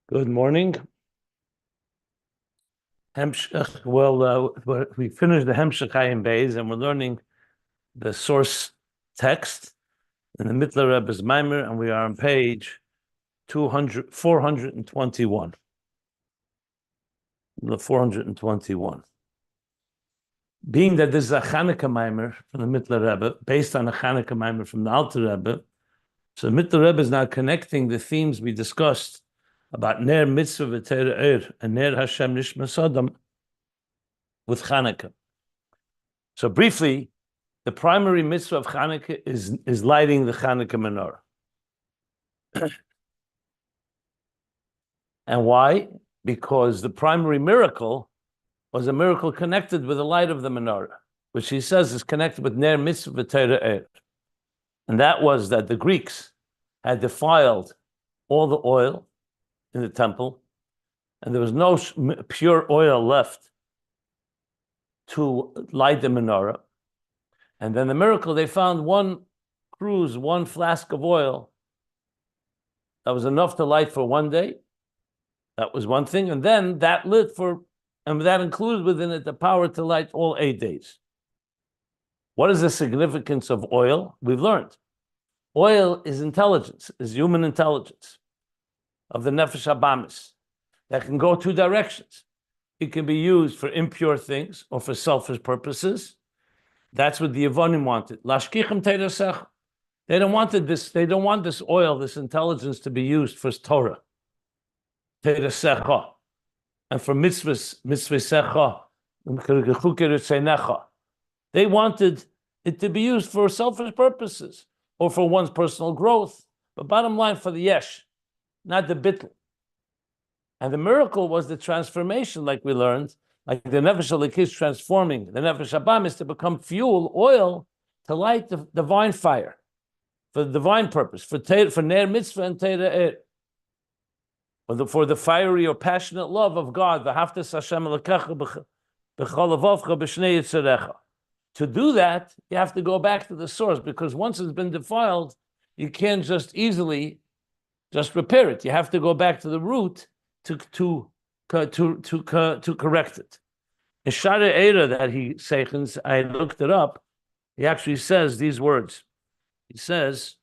Good morning. We finished the Hemshech Hayim Beis, and we're learning the source text in the Mittler Rebbe's Maimer, and we are on page 421. 421. Being that this is a Chanukah Maimer from the Mittler Rebbe, based on a Chanukah Maimer from the Alter Rebbe, so the Mittler Rebbe is now connecting the themes we discussed about Ner Mitzvah v'Teira and Ner Hashem Nishmas Adam with Chanukah. So briefly, the primary mitzvah of Chanukah is lighting the Chanukah menorah. And why? Because the primary miracle was a miracle connected with the light of the menorah, which he says is connected with Ner Mitzvah v'Teira. And that was that the Greeks had defiled all the oil in the temple, and there was no pure oil left to light the menorah. And then the miracle, they found one flask of oil that was enough to light for one day. That was one thing. And then that lit and that included within it the power to light all 8 days. What is the significance of oil? We've learned. Oil is intelligence, is human intelligence of the Nefesh Habamis that can go two directions. It can be used for impure things or for selfish purposes. That's what the Yevonim wanted. Lashkichem teirasech. They don't want this oil, this intelligence, to be used for Torah. Teirasecha. And for mitzvah. They wanted it to be used for selfish purposes or for one's personal growth. But bottom line, for the yesh, not the bittul. And the miracle was the transformation, like we learned, like the Nefesh Elikis transforming the Nefesh Habamis to become fuel, oil, to light the divine fire, for the divine purpose, for Ner Mitzvah and Teira for the fiery or passionate love of God, V'haftas Hashem Elokecha b'chol levavcha b'shnei yitzarecha. To do that, you have to go back to the source, because once it's been defiled, you can't just easily repair it. You have to go back to the root to correct it. In Shara Eira that he seichens, I looked it up. He actually says these words. He says,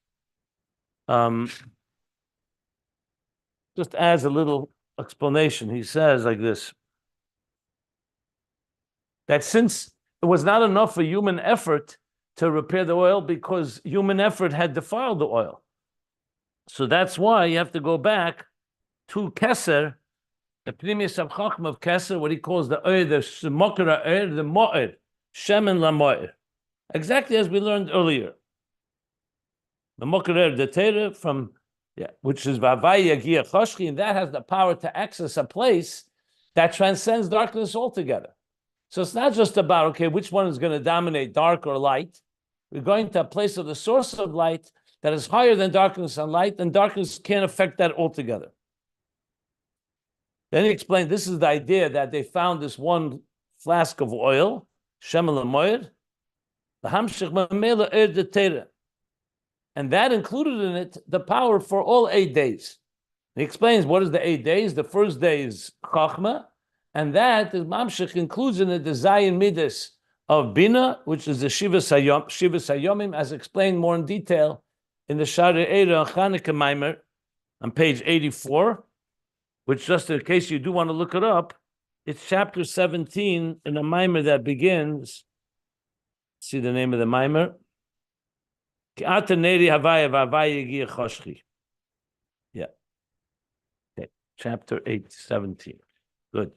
just as a little explanation, he says like this: that since it was not enough for human effort to repair the oil, because human effort had defiled the oil. So that's why you have to go back to Keser, the Pnimius of Chachma of Keser, what he calls the Mokra the Maor, Shemen la Maor. Exactly as we learned earlier. The Mokra the Teira which is Vavai Yagia Choshchi, and that has the power to access a place that transcends darkness altogether. So it's not just about, okay, which one is going to dominate, dark or light. We're going to a place of the source of light that is higher than darkness and light, and darkness can't affect that altogether. Then he explained, this is the idea that they found this one flask of oil, Shemen l'moed, and that included in it the power for all 8 days. He explains, what is the 8 days? The first day is Chachma, and that is Mamshech includes in it the Zayin Midas of Bina, which is the Shivas Hayomim, as explained more in detail in the Shara Eira Chanukah Maimer on page 84, which, just in case you do want to look it up, it's chapter 17 in a Maimer that begins. See the name of the Maimer? Yeah. Okay. Chapter 17. Good.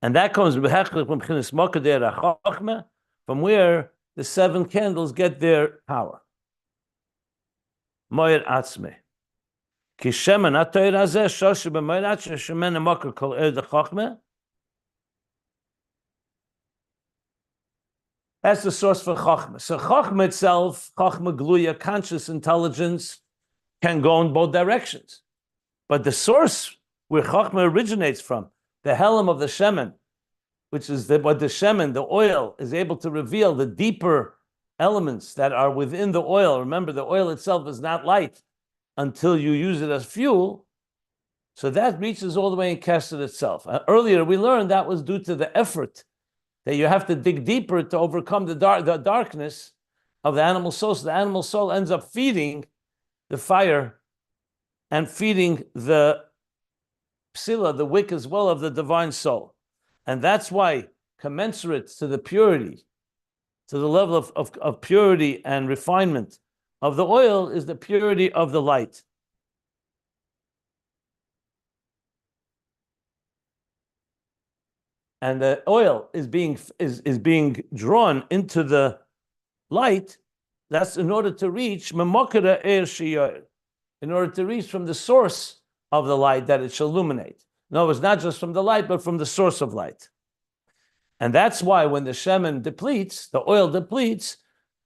And that comes from where the 7 candles get their power. Moed atzme. Ki shemen atoyr hazeh shosh b'moed atzme shemen ha'makor kol the chachma. That's the source for chachma. So chachma itself, chachma gluya, conscious intelligence, can go in both directions. But the source where chachma originates from, the helm of the shemen, which is what the shemen, the oil, is able to reveal the deeper elements that are within the oil. Remember, the oil itself is not light. until you use it as fuel. So that reaches all the way in Kesed itself. Earlier, we learned that was due to the effort that you have to dig deeper to overcome the darkness of the animal soul. So the animal soul ends up feeding the fire and feeding the psila, the wick as well of the divine soul. And that's why, commensurate to the purity, to the level of purity and refinement of the oil, is the purity of the light. And the oil is being drawn into the light. That's in order to reach memokera er shiyar, in order to reach from the source of the light that it shall illuminate. No, it's not just from the light, but from the source of light. And that's why when the shemen depletes, the oil depletes,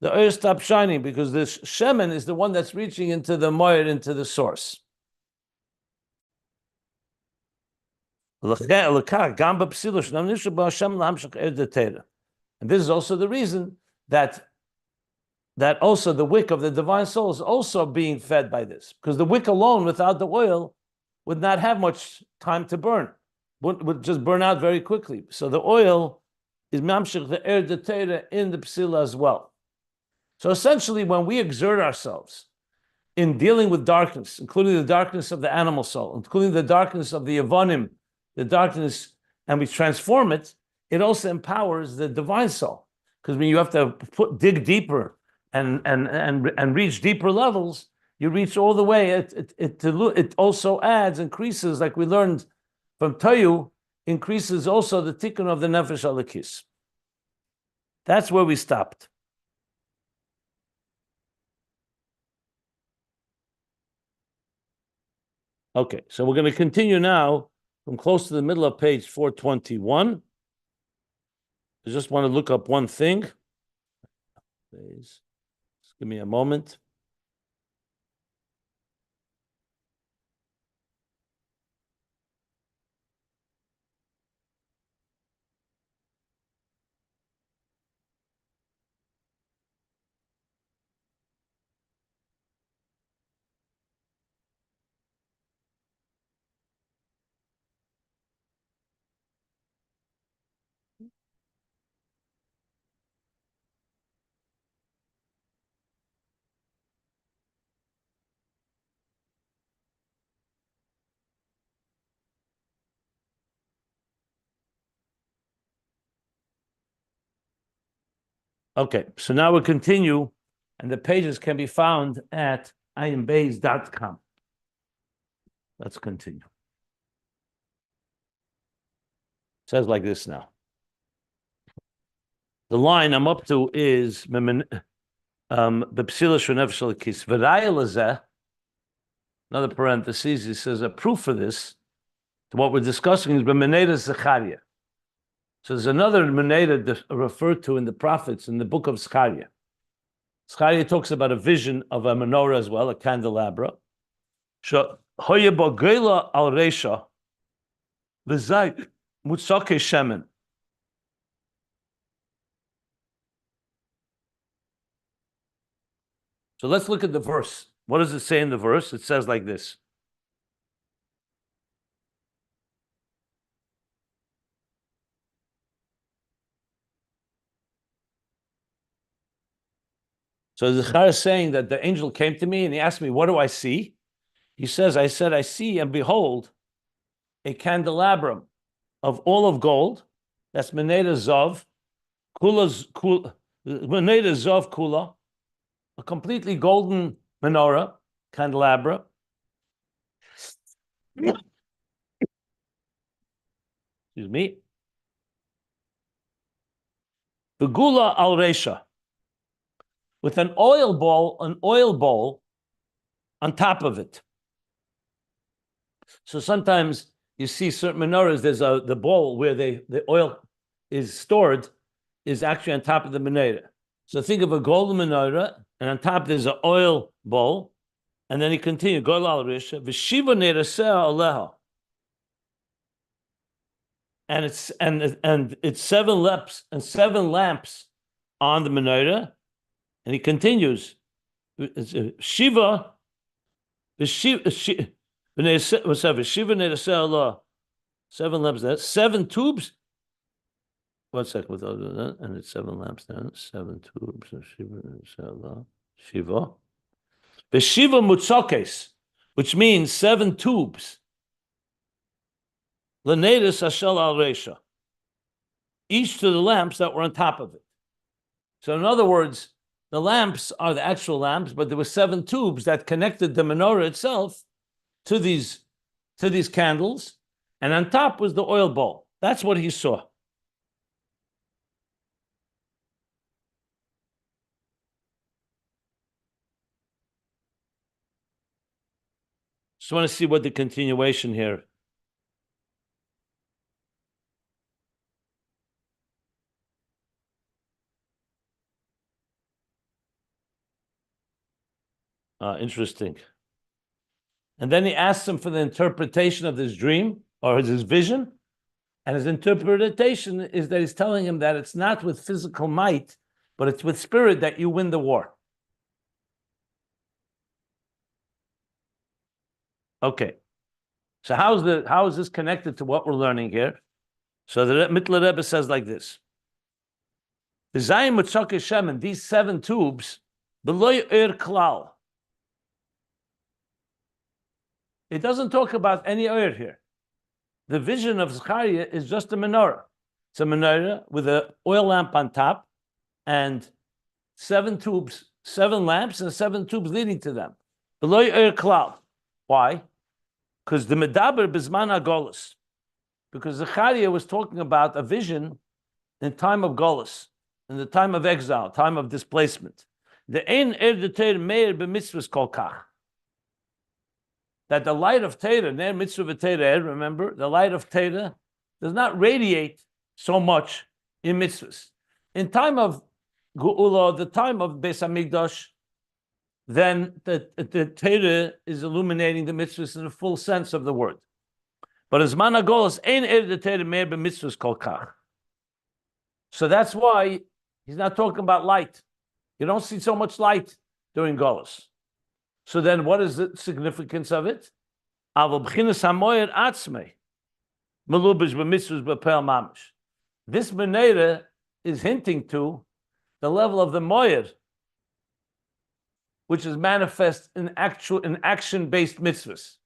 the oil stops shining, because this shemen is the one that's reaching into the Maor, into the source. And this is also the reason that also the wick of the divine soul is also being fed by this, because the wick alone without the oil would not have much time to burn, would just burn out very quickly. So the oil is mamshich the er de teira in the psila as well. So essentially, when we exert ourselves in dealing with darkness, including the darkness of the animal soul, including the darkness of the Yavanim, the darkness, and we transform it, it also empowers the divine soul. Because when you have to dig deeper and reach deeper levels, you reach all the way. It also increases, like we learned from Toyu, increases also the tikkun of the nefesh alakis. That's where we stopped. Okay, so we're going to continue now from close to the middle of page 421. I just want to look up one thing. Please, just give me a moment. Okay, so now we'll continue, and the pages can be found at ayimbeis.com. Let's continue. It says like this now. The line I'm up to is the psila shonef shalakis v'raya lazeh. Another parenthesis. He says a proof for this, to what we're discussing, is b'meneda Zechariah. So there's another meneda referred to in the prophets in the book of Zechariah. Zechariah talks about a vision of a menorah as well, a candelabra. So hoye b'geila al reisha v'zay mutzake shemen. So let's look at the verse. What does it say in the verse? It says like this. So Zechariah is saying that the angel came to me and he asked me, what do I see? He says, I said, I see and behold a candelabrum of all of gold. That's Meneda Zov, Meneda Zov Kula, a completely golden menorah, candelabra. Excuse me. The Gula al Resha, with an oil bowl on top of it. So sometimes you see certain menorahs, there's the bowl where the oil is stored is actually on top of the menorah. So think of a golden menorah, and on top there's an oil bowl, and then he continued, Gol al Risha, v'shiva neraseh aleha. And it's seven lamps on the menorah, and he continues, Shiva Seven lamps there, 7 tubes. 1 second with all that, and it's 7 lamps then, 7 tubes of Shiva. The Shiva mutzokes, which means 7 tubes. Lenedus Hashel al Resha. Each to the lamps that were on top of it. So in other words, the lamps are the actual lamps, but there were 7 tubes that connected the menorah itself to these candles, and on top was the oil bowl. That's what he saw. Just want to see what the continuation here. Interesting. And then he asks him for the interpretation of this dream or his vision. And his interpretation is that he's telling him that it's not with physical might, but it's with spirit that you win the war. Okay. So how is this connected to what we're learning here? So the Mittler Rebbe says like this. The Zayim Mutzok Shemen, these 7 tubes, beloy klal. It doesn't talk about any oil here. The vision of Zechariah is just a menorah. It's a menorah with an oil lamp on top and 7 tubes, 7 lamps and 7 tubes leading to them. Beloy klal. Why? Because the medaber bisman agolus. Because Zechariah was talking about a vision in time of golus, in the time of exile, time of displacement. The ein erdeter meir b'mitzvahs kol kach. That the light of Torah, ner mitzvah v'Torah, remember, the light of Torah does not radiate so much in mitzvahs. In time of Geula, the time of Beis Hamikdash, then the Torah is illuminating the mitzvahs in the full sense of the word. But as man hagolos ein the Torah meir b'mitzvahs kol kach. So that's why he's not talking about light. You don't see so much light during Golos. So then what is the significance of it? This Menorah is hinting to the level of the Moyer, which is manifest in action-based mitzvahs.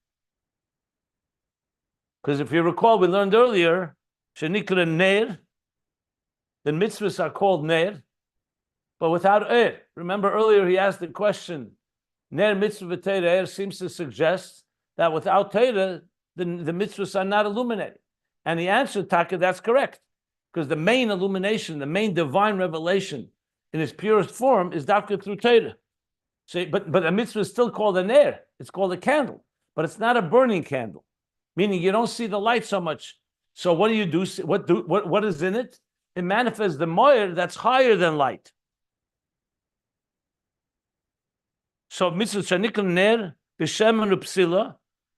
Because if you recall, we learned earlier, Shenikra Neir, the mitzvahs are called Neir, but without Eir. Remember earlier he asked the question, Ner mitzvah v'Torah seems to suggest that without Torah, the mitzvahs are not illuminated. And he answered, Taka, that's correct. Because the main illumination, the main divine revelation in its purest form is dafka through Torah. So, but a mitzvah is still called a ner. It's called a candle. But it's not a burning candle. Meaning you don't see the light so much. So what do you do? What is in it? It manifests the moyer that's higher than light. So mitzvah shanikl ner b'shemen upsila,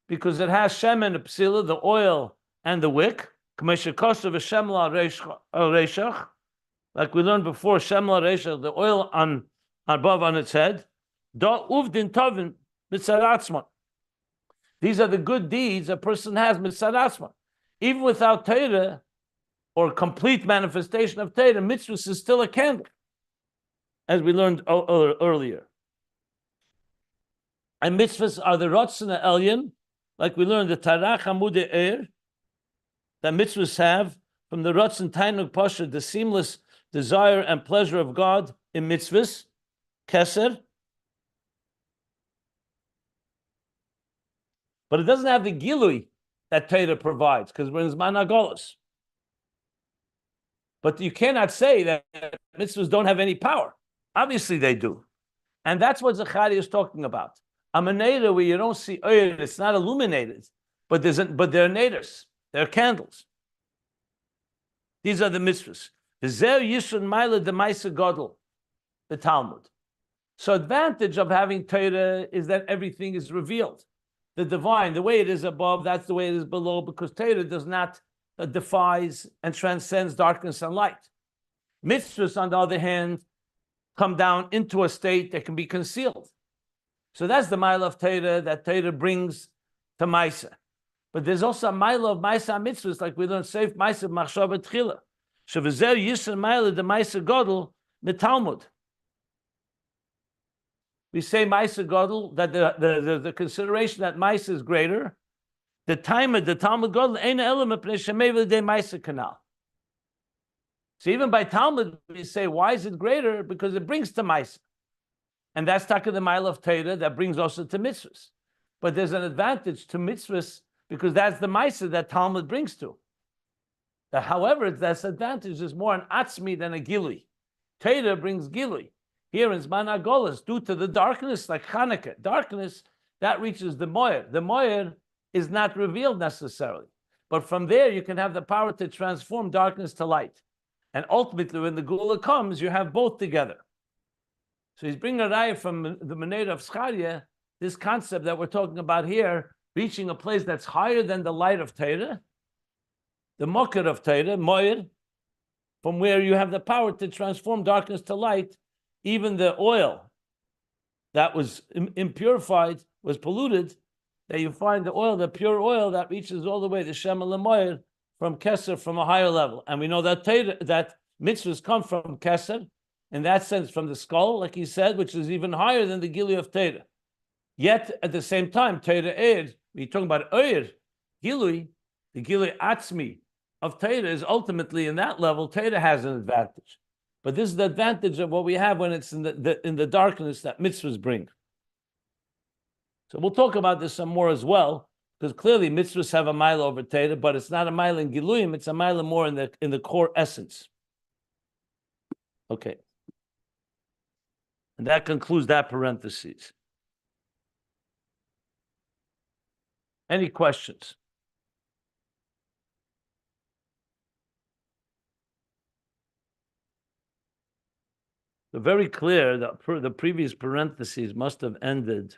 because it has shemen upsila, the oil and the wick. K'meshikosav v'shemla reishach, like we learned before, shemla reishach, the oil on above on its head. Da uvdin tovin mitzaratzman. These are the good deeds a person has mitzaratzman. Even without Torah or complete manifestation of Torah, mitzvah is still a candle, as we learned earlier. And mitzvahs are the Ratzon Elyon, like we learned the Tarach Hamude Er, that mitzvahs have from the Ratzon Tainug Pasha, the seamless desire and pleasure of God in mitzvahs, Keser. But it doesn't have the Gilui that Torah provides, because we're in Zman HaGolos. But you cannot say that mitzvahs don't have any power. Obviously they do. And that's what Zechariah is talking about. A menorah where you don't see oil, it's not illuminated, but they're naders, they're candles. These are the mitzvahs. Zer Yishun Maila Demaisa Godel, the Talmud. So advantage of having Torah is that everything is revealed. The divine, the way it is above, that's the way it is below, because Torah does not defies and transcends darkness and light. Mitzvahs, on the other hand, come down into a state that can be concealed. So that's the mile of Torah that Torah brings to Maisa. But there's also a mile of Maisa mitzvahs, like we learn Seif Maisa Machshava Tchila. Shevezer Yisrael mile the Maisa Godel the Talmud. We say Maisa Godel, that the consideration that Maisa is greater. The time of the Talmud Godel ain't an element de Maisa Canal. So even by Talmud, we say, why is it greater? Because it brings to Maisa. And that's taka the mile of Torah that brings also to mitzvahs. But there's an advantage to mitzvahs because that's the Maisa that Talmud brings to. That, however, this advantage is more an atzmi than a gili. Torah brings gili. Here in Zman HaGolos, due to the darkness, like Chanukah, darkness, that reaches the Maor. The Maor is not revealed necessarily. But from there, you can have the power to transform darkness to light. And ultimately, when the Gula comes, you have both together. So he's bringing a raya from the Meneda of Scharia, this concept that we're talking about here, reaching a place that's higher than the light of Torah, the Mokher of Torah, Maor, from where you have the power to transform darkness to light. Even the oil that was impurified, was polluted, that you find the oil, the pure oil that reaches all the way to Shem Maor from Keser, from a higher level. And we know that that mitzvahs come from Keser, in that sense, from the skull, like he said, which is even higher than the Gili of Torah. Yet, at the same time, Torah we're talking about Gilui, the Gili Atzmi of Torah is ultimately in that level, Torah has an advantage. But this is the advantage of what we have when it's in the darkness that mitzvahs bring. So we'll talk about this some more as well, because clearly mitzvahs have a mile over Torah, but it's not a mile in Giluyim, it's a mile more in the core essence. Okay. And that concludes that parenthesis. Any questions? So very clear that the previous parentheses must have ended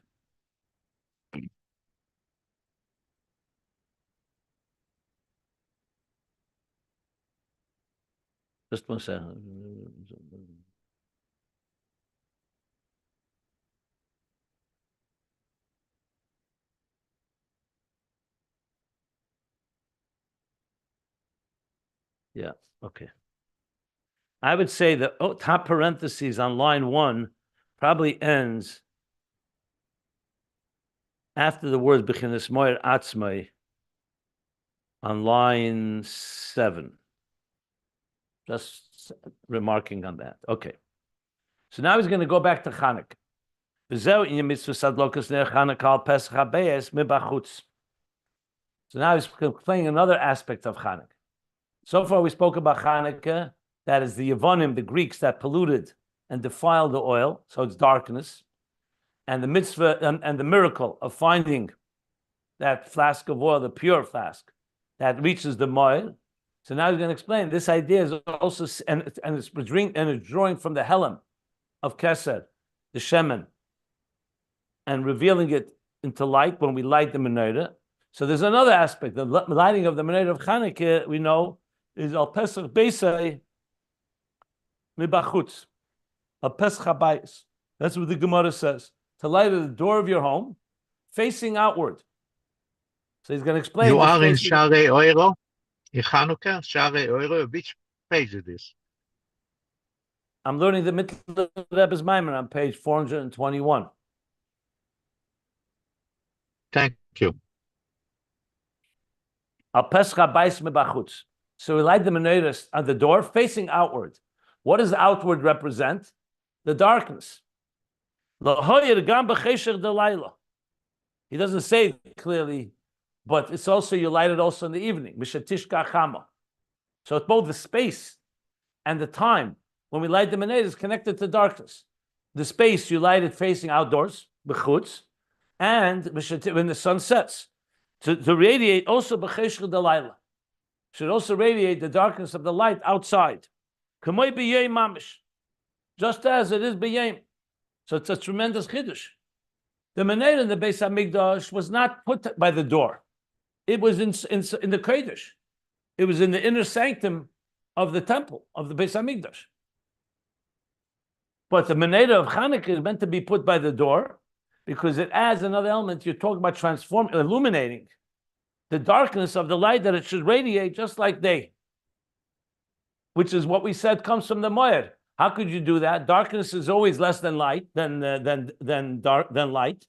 just 1 second. Yeah, okay. I would say the top parentheses on line 1 probably ends after the words B'chinas Maor Atzmai on line 7. Just remarking on that. Okay. So now he's going to go back to Chanukah. So now he's playing another aspect of Chanukah. So far we spoke about Chanukah, that is the Yevonim, the Greeks that polluted and defiled the oil, so it's darkness, and the mitzvah and the miracle of finding that flask of oil, the pure flask, that reaches the Maor. So now he's going to explain this idea is also, and it's drawing from the Helam of Keser, the Shemen, and revealing it into light when we light the menorah. So there's another aspect. The lighting of the menorah of Chanukah, we know, is al Pesach Beisai mibachutz, al Pesach Habayis. That's what the Gemara says. To light at the door of your home, facing outward. So he's going to explain. You are in Share Euro, in Chanukah, Share Euro. Which page is this? I'm learning the Mitzvah Rebbe's Maimon on page 421. Thank you. Al Pesach Habayis mibachutz. So we light the menorah at the door, facing outward. What does outward represent? The darkness. He doesn't say it clearly, but it's also, you light it also in the evening. So it's both the space and the time. When we light the menorah, is connected to darkness. The space, you light it facing outdoors, b'chutz, and when the sun sets. To radiate also b'cheshch delayla. Should also radiate the darkness of the light outside. Just as it is b'yem. So it's a tremendous chiddush. The menorah in the Beis Hamikdash was not put by the door. It was in the Kodesh. It was in the inner sanctum of the temple, of the Beis Hamikdash. But the menorah of Chanukah is meant to be put by the door, because it adds another element. You're talking about illuminating the darkness of the light that it should radiate just like day, which is what we said comes from the Maor. How could you do that? Darkness is always less than light, than light.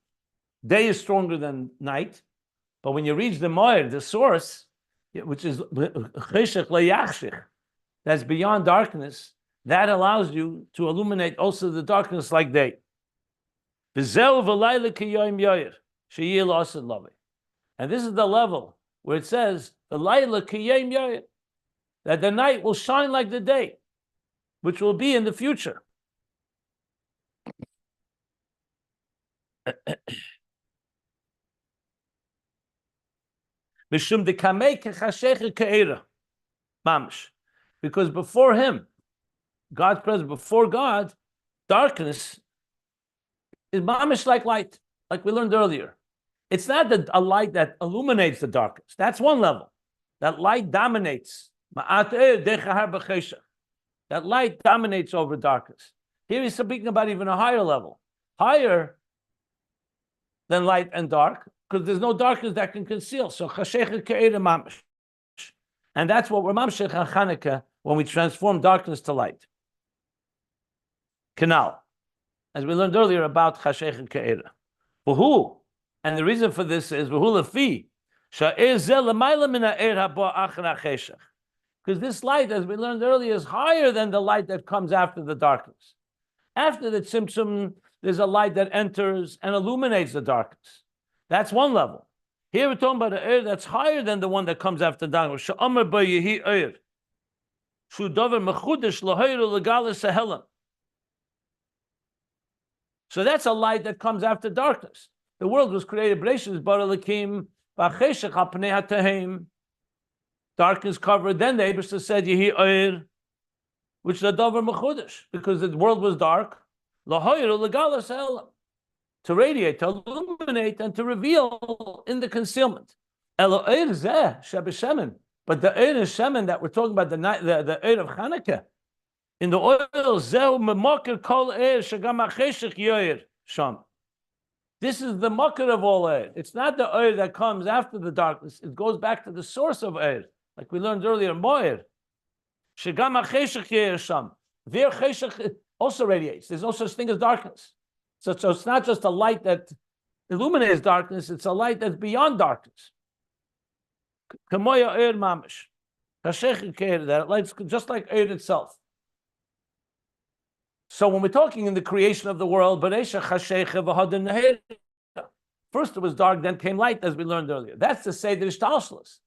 Day is stronger than night. But when you reach the Maor, the source, which is that's beyond darkness, that allows you to illuminate also the darkness like day. And this is the level where it says that the night will shine like the day, which will be in the future. Because before him, God's presence, before God, darkness is mamish like light, like we learned earlier. It's not a light that illuminates the darkness. That's one level. That light dominates. That light dominates over darkness. Here he's speaking about even a higher level, higher than light and dark, because there's no darkness that can conceal. So chashech ke'era mamish. And that's what we're mamshech on Chanukah when we transform darkness to light. Canal, as we learned earlier about chashech and ke'era. Who? And the reason for this is because this light, as we learned earlier, is higher than the light that comes after the darkness. After the tzimtzum, there's a light that enters and illuminates the darkness. That's one level. Here we're talking about an air that's higher than the one that comes after darkness. So that's a light that comes after darkness. The world was created, Bereishis bara Elokim v'cheshech al pnei hatahem. Darkness covered. Then the Eibishter said, Yehi oir, which is a davar mechudesh, because the world was dark. Lahoyer legalas helam, to radiate, to illuminate, and to reveal in the concealment. Elo oir zeh shebeshemen, but the oir is shemen that we're talking about, the oir of Chanukah. In the oil, zeh memoker kol oir shegam hacheshech yoir sham. This is the makar of all oir. It's not the oir that comes after the darkness. It goes back to the source of oir, like we learned earlier, Maor. Shegam hacheshech yoir sham. Their cheshech also radiates. There's no such thing as darkness. So it's not just a light that illuminates darkness, it's a light that's beyond darkness. Kamoya oir mamish. Chashech ke'er, that light's just like oir itself. So when we're talking in the creation of the world, first it was dark, then came light, as we learned earlier. That's to say the ishtalshalos.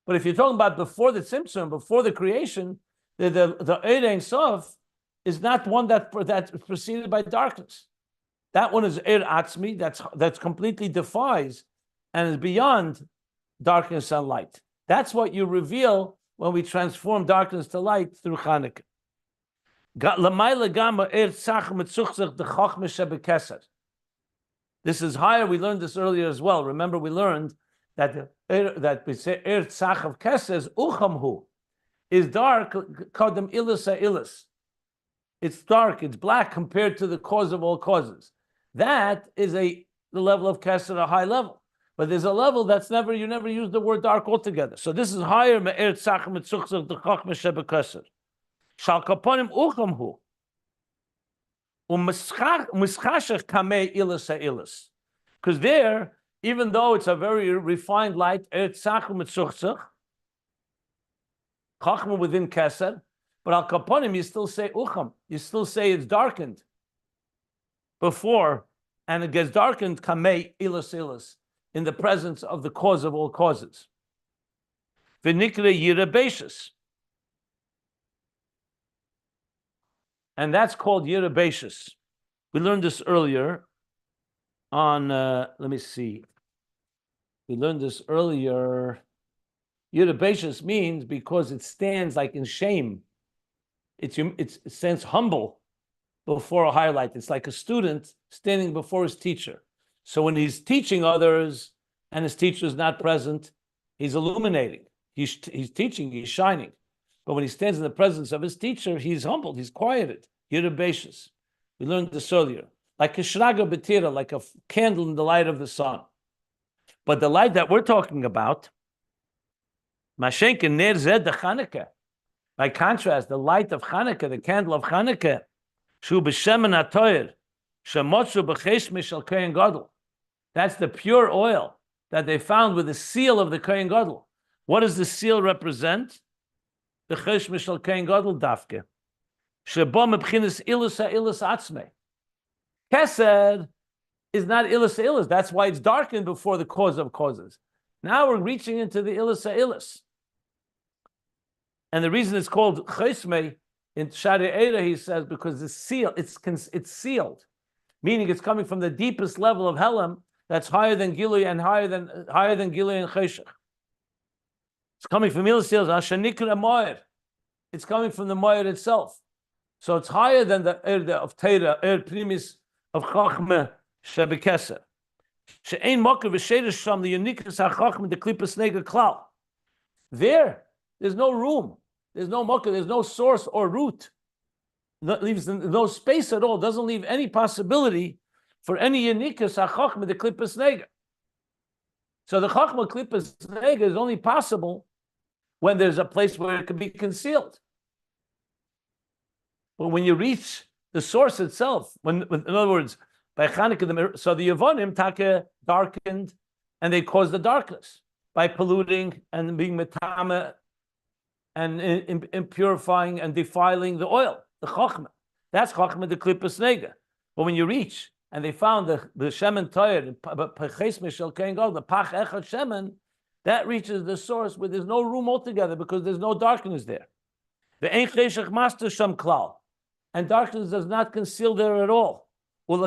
But if you're talking about before the tzimtzum, before the creation, the Eir Ein Sof is not one that's preceded by darkness. That one is Eir Atzmi, that's completely defies and is beyond darkness and light. That's what you reveal when we transform darkness to light through Chanukah. This is higher. We learned this earlier as well. Remember, we learned that we say er tzach of keses uchamhu is dark. Kadam ilus ilus. It's dark. It's black compared to the cause of all causes. That is the level of keser, a high level. But there's a level that's you never use the word dark altogether. So this is higher. Me'er tzach mitzuchzach dechachme shebekeser. Shalkaponim uchamhu umischashech kamei ilus ilus. Because there, even though it's a very refined light, etzach umitzuchzach, chachma within keser, but al kaponim you still say ucham. You still say it's darkened before, and it gets darkened kamei ilus ilus in the presence of the cause of all causes. V'nikre yira bereishis. And that's called Yira Bereishis. We learned this earlier on, let me see. We learned this earlier. Yira Bereishis means because it stands like in shame. It stands humble before a higher light. It's like a student standing before his teacher. So when he's teaching others and his teacher is not present, he's illuminating. He's teaching, he's shining. But when he stands in the presence of his teacher, he's humbled, he's quieted. Yira Bereishis. We learned this earlier. like a shraga betira, like a candle in the light of the sun. But the light that we're talking about, Mashenkin ner zed de Chanukah. By contrast, the light of Chanukah, the candle of Chanukah, shu b'shemen hatoyer, shemotzu b'chesh mishal kohen gadol. That's the pure oil that they found with the seal of the kohen gadol. What does the seal represent? The chesh mishal kohen gadol dafke. Shebo mebchinas ilus ha'ilus atzmei. Kesed is not ilus ha'ilus. That's why it's darkened before the cause of causes. Now we're reaching into the ilus ha'ilus. And the reason it's called chesmei in Shari Eira, he says, because it's sealed. It's sealed, meaning it's coming from the deepest level of Helam that's higher than Gilui and higher than Gilui and Cheshach. It's coming from ilus ha'ilus. Hashanikra Maor. It's coming from the Maor itself. So it's higher than the of Teira, primis of Chachma Shebekesser. She'ein Mokar v'Sheidish Sham the uniqueness of Chachma the Klippas Nega Klal. There's no room. There's no Mokar. There's no source or root. Leaves no space at all. Doesn't leave any possibility for any uniqueness of Chachma the Klippas Nega. So the Chachma Klippas Nega is only possible when there's a place where it can be concealed. But when you reach the source itself, in other words, by Chanukah, so the Yevonim Taka darkened, and they caused the darkness by polluting and being metame and impurifying and defiling the oil, the Chachma. That's Chachma the Klippas Nega. But when you reach and they found the Shemen Toyer, Peches Mishal Kohen Gadol, the Pach Echad Shemen, that reaches the source where there's no room altogether because there's no darkness there. The Ein Cheshach Master Sham Klal. And darkness does not conceal there at all. And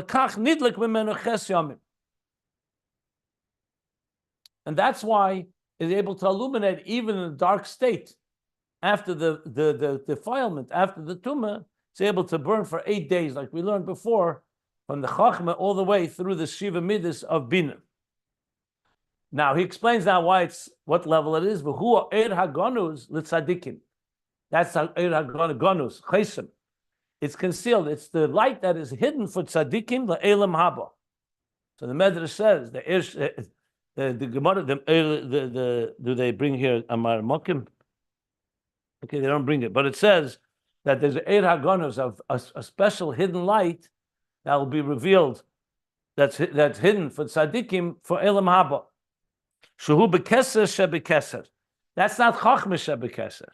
that's why it's able to illuminate even in a dark state. After the defilement, after the tumah, it's able to burn for 8 days, like we learned before, from the Chachma all the way through the Shiva Midas of Bina. Now he explains now why it's what level it is. V'hu eir hagonus l'tzadikim. That's eir hagonus chesem. It's concealed. It's the light that is hidden for tzaddikim, the elam haba. So the Medrash says the Gemara, do they bring here Amar Mokim? Okay, they don't bring it, but it says that there's eir hagonus of a special hidden light that will be revealed. That's hidden for tzaddikim for elam haba. Shehu bekeser shebekeser. That's not chachma shebekeser.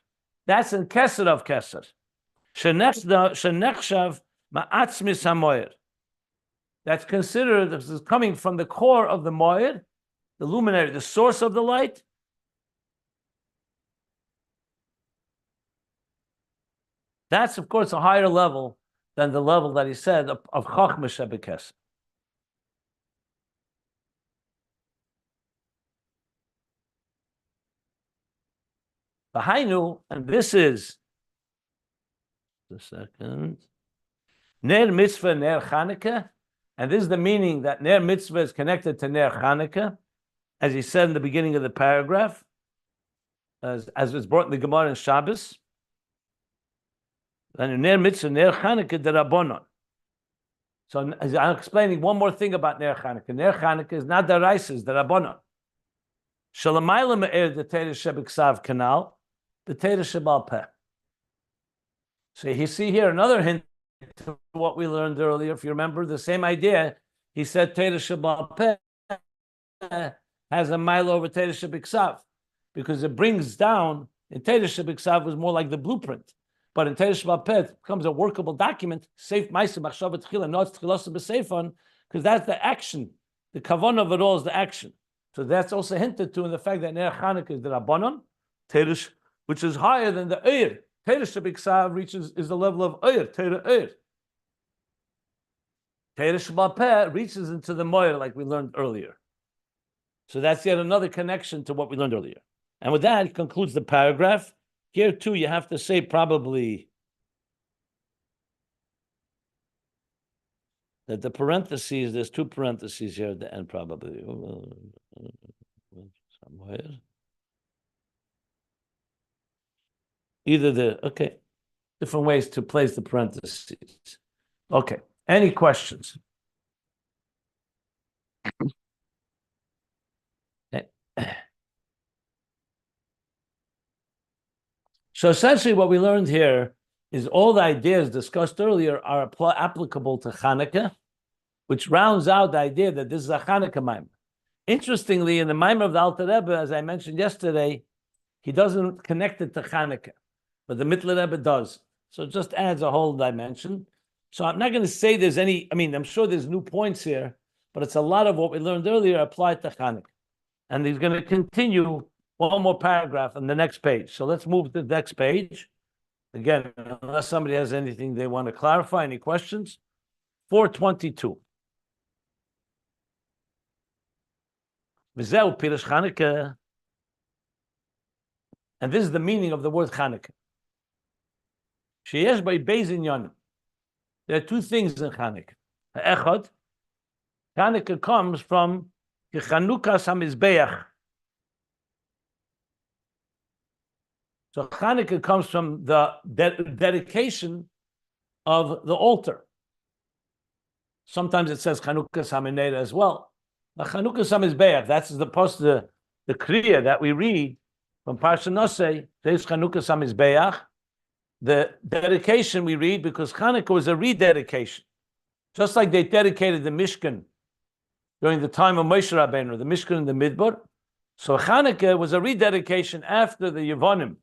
That's in keser of keser. Shenechshav ma'atzmis hamoyer. That's considered, this is coming from the core of the moyer, the luminary, the source of the light. That's, of course, a higher level than the level that he said of chachma shebekeser. V'hainu, and this is a second. Ner mitzvah, ner Chanukah, and this is the meaning that ner mitzvah is connected to ner Chanukah, as he said in the beginning of the paragraph, as was brought in the Gemara in Shabbos. And ner mitzvah, ner Chanukah derabonon. So I'm explaining one more thing about ner Chanukah. Ner Chanukah is not deraisa, it's derabonon. Shalamayla me'er the Teira shebiksav kanal, the Teira shebal peh. So you see here another hint to what we learned earlier. If you remember the same idea, he said Teira Shebal Peh has a mile over Teira Shebiksav because it brings down. In Teira Shebiksav was more like the blueprint, but in Teira Shebal Peh it becomes a workable document. Safe Ma'aseh Machshava Tchila, not Tchilas B'Seifon, because that's the action. The kavanah of it all is the action. So that's also hinted to in the fact that Ner Chanukah is the Rabbanon, Teira, which is higher than the Eir. Teira Shebiksav is the level of Eir, Teira Eir. Teira Shebal Peh reaches into the Moyer, like we learned earlier. So that's yet another connection to what we learned earlier. And with that, it concludes the paragraph. Here too, you have to say probably that the parentheses, there's two parentheses here at the end probably. Somewhere. Okay, different ways to place the parentheses. Okay, any questions? So essentially what we learned here is all the ideas discussed earlier are applicable to Chanukah, which rounds out the idea that this is a Chanukah Maimer. Interestingly, in the Maimer of the Alter Rebbe, as I mentioned yesterday, he doesn't connect it to Chanukah, but the Mittler Rebbe does. So it just adds a whole dimension. So I'm not going to say there's any, I'm sure there's new points here, but it's a lot of what we learned earlier applied to Chanukah. And he's going to continue one more paragraph on the next page. So let's move to the next page. Again, unless somebody has anything they want to clarify, any questions? 422. V'zeu Pirush Chanukah. And this is the meaning of the word Chanukah. Sheyesh by Beis Inyanim. There are two things in Chanukah. Echad, Chanukah comes from Chanukah Samizbeach. So Chanukah comes from the dedication of the altar. Sometimes it says Chanukah Samineda as well. The Chanukah Samizbeach, that's the Kriya that we read from Parsha Nosei. There's Chanukah Samizbeach. The dedication we read because Chanukah was a rededication. Just like they dedicated the Mishkan during the time of Moshe Rabbeinu, the Mishkan in the Midbar. So Chanukah was a rededication after the Yevonim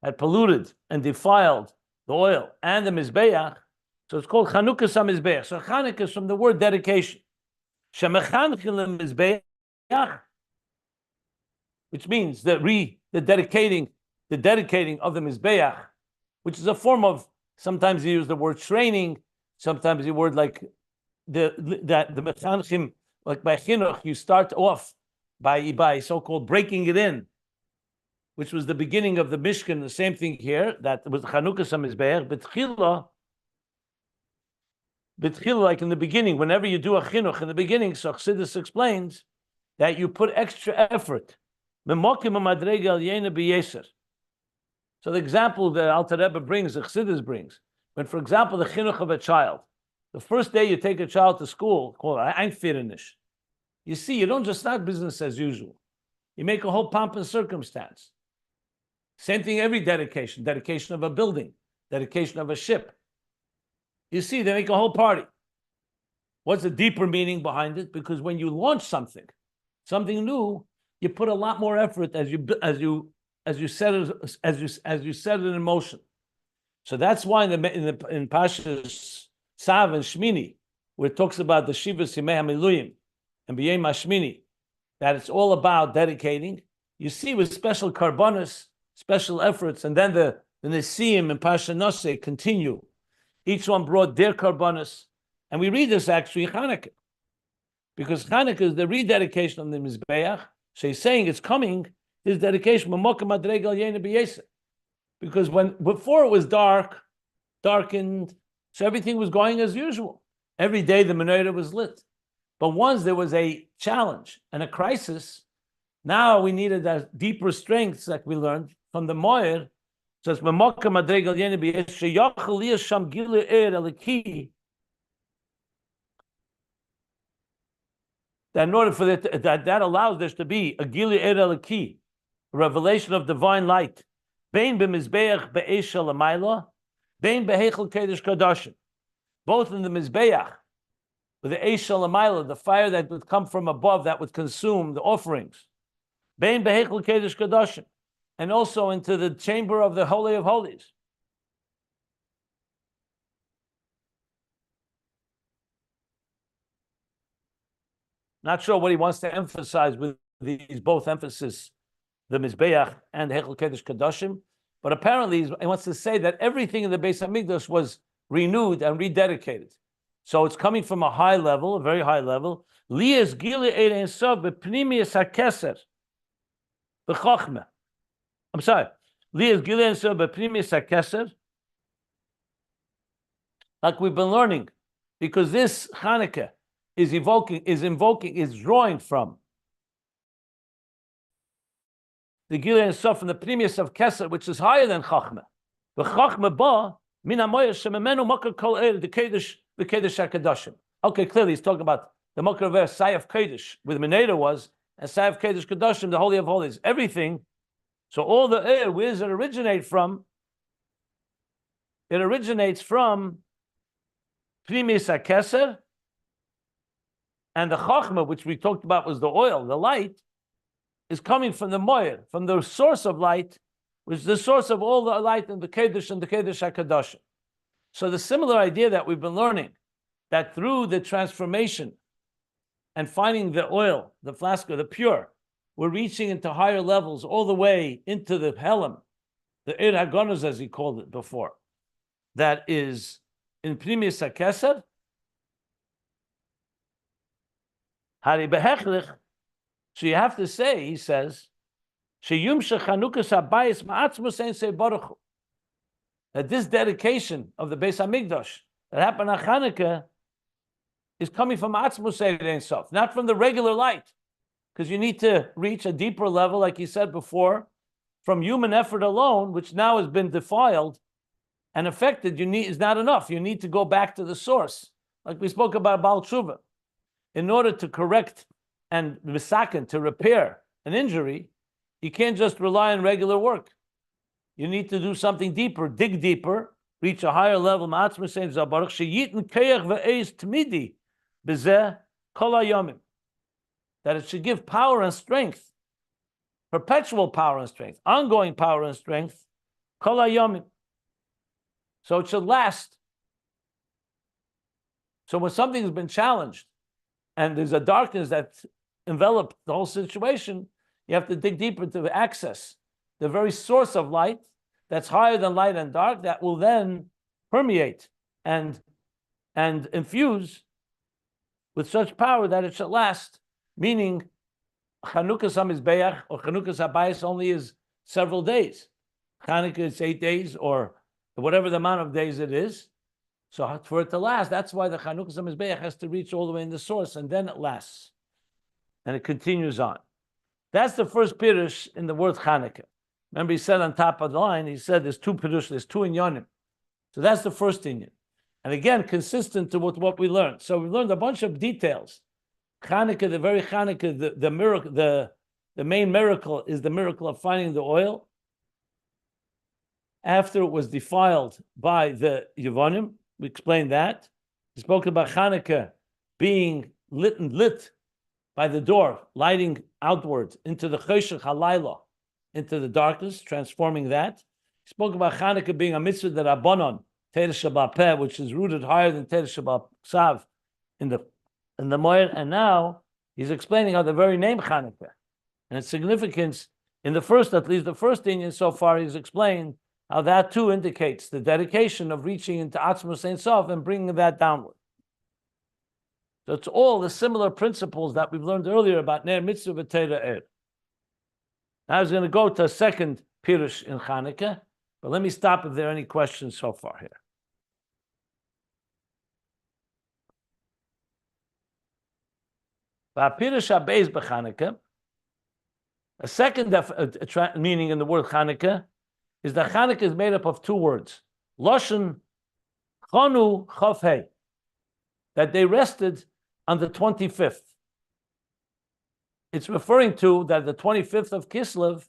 had polluted and defiled the oil and the Mizbeach. So it's called Chanukah Samizbeach. So Chanukah is from the word dedication. Shemechanchim Mizbeach, which means the dedicating of the Mizbeach, which is a form of, sometimes you use the word training, sometimes the word like the Mechanchim, like by Chinuch, you start off by so-called breaking it in, which was the beginning of the Mishkan, the same thing here, that was Chanukah Samizbeach, B'tchila, like in the beginning, whenever you do a Chinuch in the beginning, so Chassidus explains that you put extra effort. So the example that Alter Rebbe brings, the Chassidus brings, when, for example, the chinuch of a child, the first day you take a child to school, called Einführung, you see, you don't just start business as usual. You make a whole pomp and circumstance. Same thing every dedication of a building, dedication of a ship. You see, they make a whole party. What's the deeper meaning behind it? Because when you launch something new, you put a lot more effort as you set it in motion. So that's why in Pashas Sav and Shmini, where it talks about the Shivas Yimei HaMiluyim and B'yem HaShmini, that it's all about dedicating. You see with special karbonos, special efforts, and then the Nesiim and Pasha Nosei continue. Each one brought their karbonos, and we read this actually in Chanukah, because Chanukah is the rededication of the Mizbeach. So he's saying it's coming, his dedication, because before it was darkened, so everything was going as usual. Every day the menorah was lit. But once there was a challenge and a crisis, now we needed that deeper strength that we learned from the Maor. So it's that in order for that allows there to be a Gili Er Eliki, a revelation of divine light. Bein b'mizbeach be'esha l'mayla, bein behechel kedesh kadashim. Both in the mizbeach, with the esha l'mayla, the fire that would come from above that would consume the offerings. Bein behechel kedesh kadashim, and also into the chamber of the Holy of Holies. Not sure what he wants to emphasize with these both emphasis, the Mizbeach and Hechel Kedesh Kadashim, but apparently he wants to say that everything in the Beis Hamikdash was renewed and rededicated. So it's coming from a high level, a very high level. Lias Gili Ein Sof b'pnimius hakeser b'chochmah. I'm sorry. Lias Gili Ein Sof b'pnimius hakeser. Like we've been learning, because this Chanukah is drawing from the Gilui and Sof and the Pnimius of Keser, which is higher than Chachma. The Chachma ba min hamoyer shememenu makar kol the Kedesh HaKadoshim. Okay, clearly he's talking about the Mokar where Sayaf Kodesh with Meneda was, and Sayaf Kodesh Kedoshim, the Holy of Holies, everything. So all the air, where does it originate from? It originates from Primis HaKeser, and the Chachma, which we talked about was the oil, the light, is coming from the Maor, from the source of light, which is the source of all the light in the Kodesh and the Kodesh HaKadosh. So the similar idea that we've been learning, that through the transformation and finding the oil, the flask, the pure, we're reaching into higher levels all the way into the Helam, the Ir HaGonos, as he called it before, that is in Primis HaKeser. Hari behechlich. So you have to say, he says, Sheyumshech Chanukah's habayis ma'atzmus ein sei baruch hu. That this dedication of the Beis Hamikdash that happened on Chanukah is coming from Atzmus Ein Sof, not from the regular light, because you need to reach a deeper level, like he said before, from human effort alone, which now has been defiled and affected. Is not enough. You need to go back to the source, like we spoke about Baal Tshuva. In order to correct and misaken, to repair an injury, you can't just rely on regular work. You need to do something deeper, dig deeper, reach a higher level. That it should give power and strength, perpetual power and strength, ongoing power and strength, kol hayomim. So it should last. So when something has been challenged and there's a darkness that enveloped the whole situation, you have to dig deeper to access the very source of light that's higher than light and dark, that will then permeate and infuse with such power that it shall last. Meaning, Chanukah's HaMizbeach or Chanukah's HaBayis only is several days. Chanukah is 8 days or whatever the amount of days it is. So for it to last, that's why the Chanukah's HaMizbeach has to reach all the way in the source, and then it lasts. And it continues on. That's the first pirush in the word Chanukah. Remember, he said on top of the line, he said there's two pirush, there's two inyanim. So that's the first inyan. And again, consistent with what we learned. So we learned a bunch of details. Chanukah, the very Chanukah, the miracle, the main miracle is the miracle of finding the oil. After it was defiled by the Yevonim, we explained that. We spoke about Chanukah being lit by the door, lighting outwards into the Choshech Halayla, into the darkness, transforming that. He spoke about Chanukah being a mitzvah that Rabbanon, Teresh Shabbat Peh, which is rooted higher than Teresh Shabbat Ksav in the Maor, and now he's explaining how the very name Chanukah and its significance in the first, at least the first inyan so far, he's explained how that too indicates the dedication of reaching into Atzmos Ein Sof and bringing that downward. So it's all the similar principles that we've learned earlier about Ner Mitzvah V'Teira Er. Now I was going to go to a second pirush in Chanukah, but let me stop if there are any questions so far here. Pirush HaBeis b'Chanukah, a second meaning in the word Chanukah is that Chanukah is made up of two words. Loshen Chanu Chofhei, that they rested on the 25th. It's referring to that the 25th of Kislev,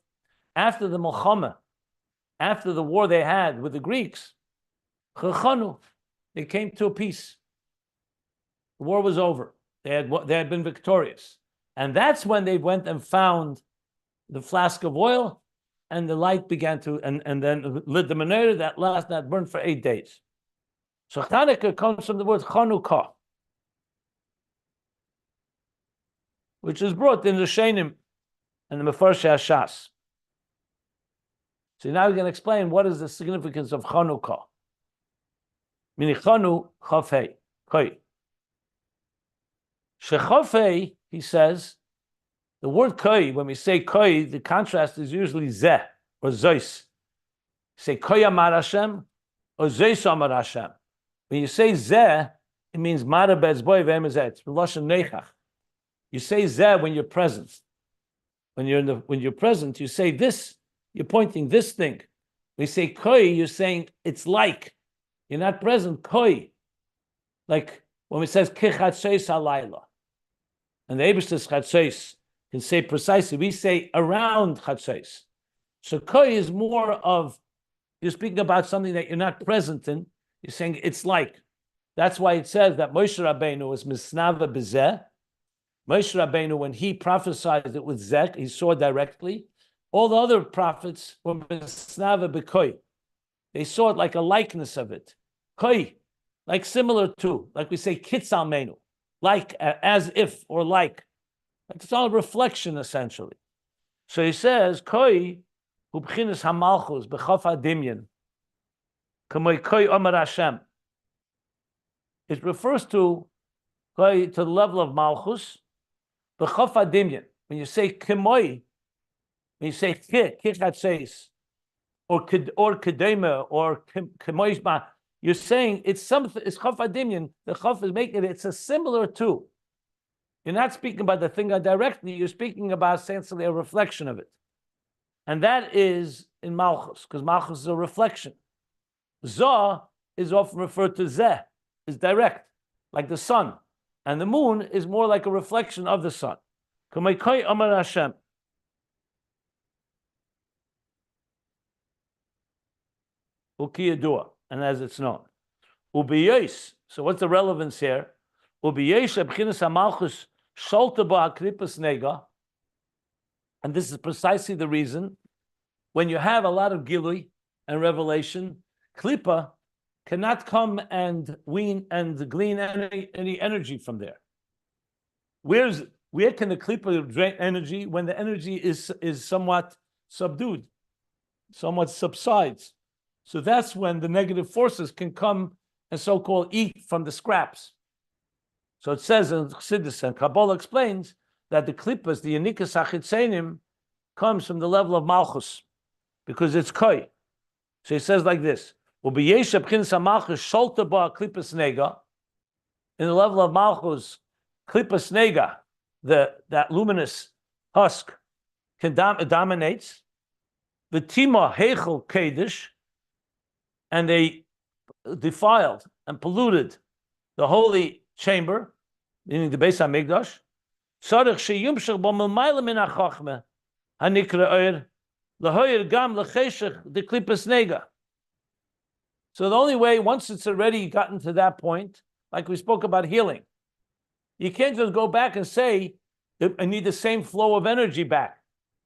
after the Milchama, after the war they had with the Greeks, Chachanu, they came to a peace. The war was over. They had been victorious. And that's when they went and found the flask of oil, and the light began to, and then lit the menorah that burned for 8 days. So Chanukah comes from the word Chanukah, which is brought in the Shainim and the Mefarshei Hashas. So now we're going to explain what is the significance of Chanukah. Meaning Chanu Chafei, Koi. Shechofei, he says, the word koi, when we say koi, the contrast is usually zeh or zois. Say koi amar Hashem or zois amar Hashem. When you say zeh, it means mara be'ezboi ve'emezeh. It's b'loshen neichach. You say zeh when you're present. When you're present, you say this. You're pointing this thing. When you say koi, you're saying it's like. You're not present. Koi, like when it says kichat sheis halayla. and the Eibishter's Chatzos can say precisely, we say around Chatzos. So koi is more of, you're speaking about something that you're not present in. You're saying it's like. That's why it says that Moshe Rabbeinu was misnava b'zeh. Moshe Rabbeinu, when he prophesied it with Zek, he saw directly. All the other prophets were misnava b'koi. They saw it like a likeness of it. Koi, like similar to, like we say, kitzal menu, like, as if, or like. It's all a reflection, essentially. So he says, koi, hu b'chinas hamalchus, b'chof hadimyan, k'moi koi omer Hashem. It refers to the level of malchus, b'chof hadimyan. When you say k'moi, when you say kichatzeis, or kedema, or k'moishma, you're saying it's something. It's chof hadimyan. The chof is making it. It's a similar to. You're not speaking about the thing directly. You're speaking about essentially a reflection of it, and that is in malchus, because malchus is a reflection. Zah is often referred to zeh, is direct, like the sun, and the moon is more like a reflection of the sun. K'mei amar Hashem. Ukiyadua, and as it's known. Ubiyos. So what's the relevance here? Ubiyos abchinas hamalchus sholta ba haklipas nega. And this is precisely the reason when you have a lot of gilui and revelation, klipa cannot come and wean and glean any energy from there. Where can the klipa drain energy when the energy is somewhat subdued, somewhat subsides? So that's when the negative forces can come and so-called eat from the scraps. So it says in Chassidus, and Kabbalah explains that the klippas, the unikas achitzenim, comes from the level of malchus because it's koi. So he says like this: in the level of malchus, klippas nega, that luminous husk, dominates. The tima heichel kedish, and they defiled and polluted the holy chamber, meaning the Beis HaMikdash. Tzarich sheyumshach bo milmayla min hachachma hanikra oir lahoyer gam lecheshech de klipas nega. So the only way, once it's already gotten to that point, like we spoke about healing, you can't just go back and say, I need the same flow of energy back.